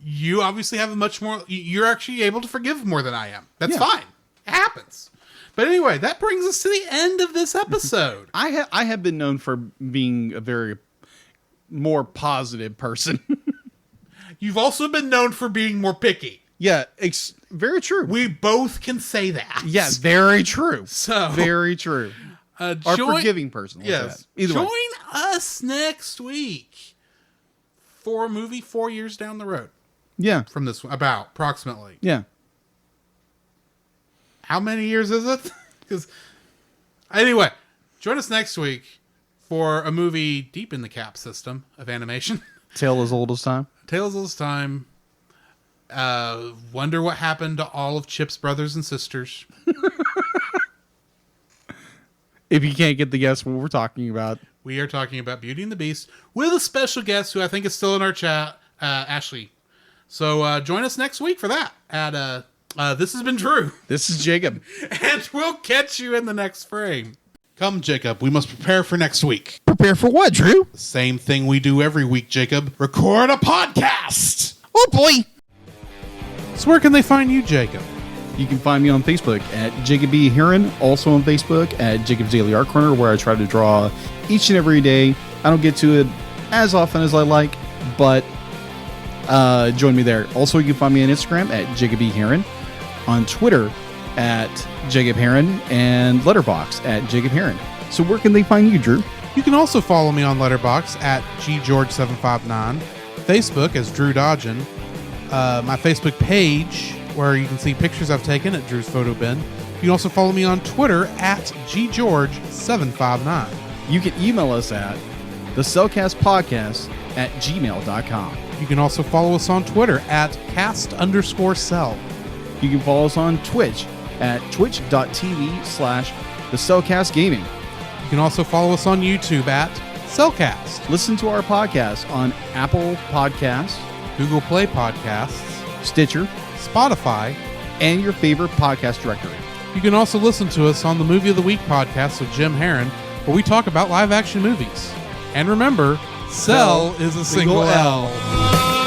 You obviously have a much more. You're actually able to forgive more than I am. That's Yeah. fine. It happens. But anyway, that brings us to the end of this episode. I have been known for being a very more positive person. You've also been known for being more picky. Yeah, very true. We both can say that. Yeah, very true. So Very true. Or forgiving person. Like Yes. that. Either Join way. us next week for a movie 4 years down the road Yeah. from this one, about approximately. Yeah. How many years is it? Because anyway, join us next week for a movie deep in the cap system of animation. Tale as old as time. Tales of this time. Wonder what happened to all of Chip's brothers and sisters. If you can't get the guess what we're talking about. We are talking about Beauty and the Beast with a special guest who I think is still in our chat, Ashley. So join us next week for that. This has been Drew. This is Jacob. And we'll catch you in the next frame. Come, Jacob. We must prepare for next week. Prepare for what, Drew? The same thing we do every week, Jacob. Record a podcast. Oh, boy. So where can they find you, Jacob? You can find me on Facebook at Jacob B. Heron, also on Facebook at Jacob's Daily Art Corner, where I try to draw each and every day. I don't get to it as often as I like, but join me there. Also, you can find me on Instagram at Jacob B. Heron, on Twitter at Jacob Heron, and Letterboxd at Jacob Heron. So where can they find you, Drew? You can also follow me on Letterboxd at ggeorge759, Facebook as Drew Dodgen, my Facebook page where you can see pictures I've taken at Drew's Photo Bin. You can also follow me on Twitter at ggeorge759. You can email us at thecellcastpodcast@gmail.com. You can also follow us on Twitter at cast_cell. You can follow us on Twitch at twitch.tv/thecellcastgaming. You can also follow us on YouTube at Cellcast, Listen to our podcast on Apple Podcasts, Google Play Podcasts, Stitcher, Spotify. and your favorite podcast directory. You can also listen to us on the Movie of the Week podcast with Jim Heron, where we talk about live action movies. And remember, Cell is a single L.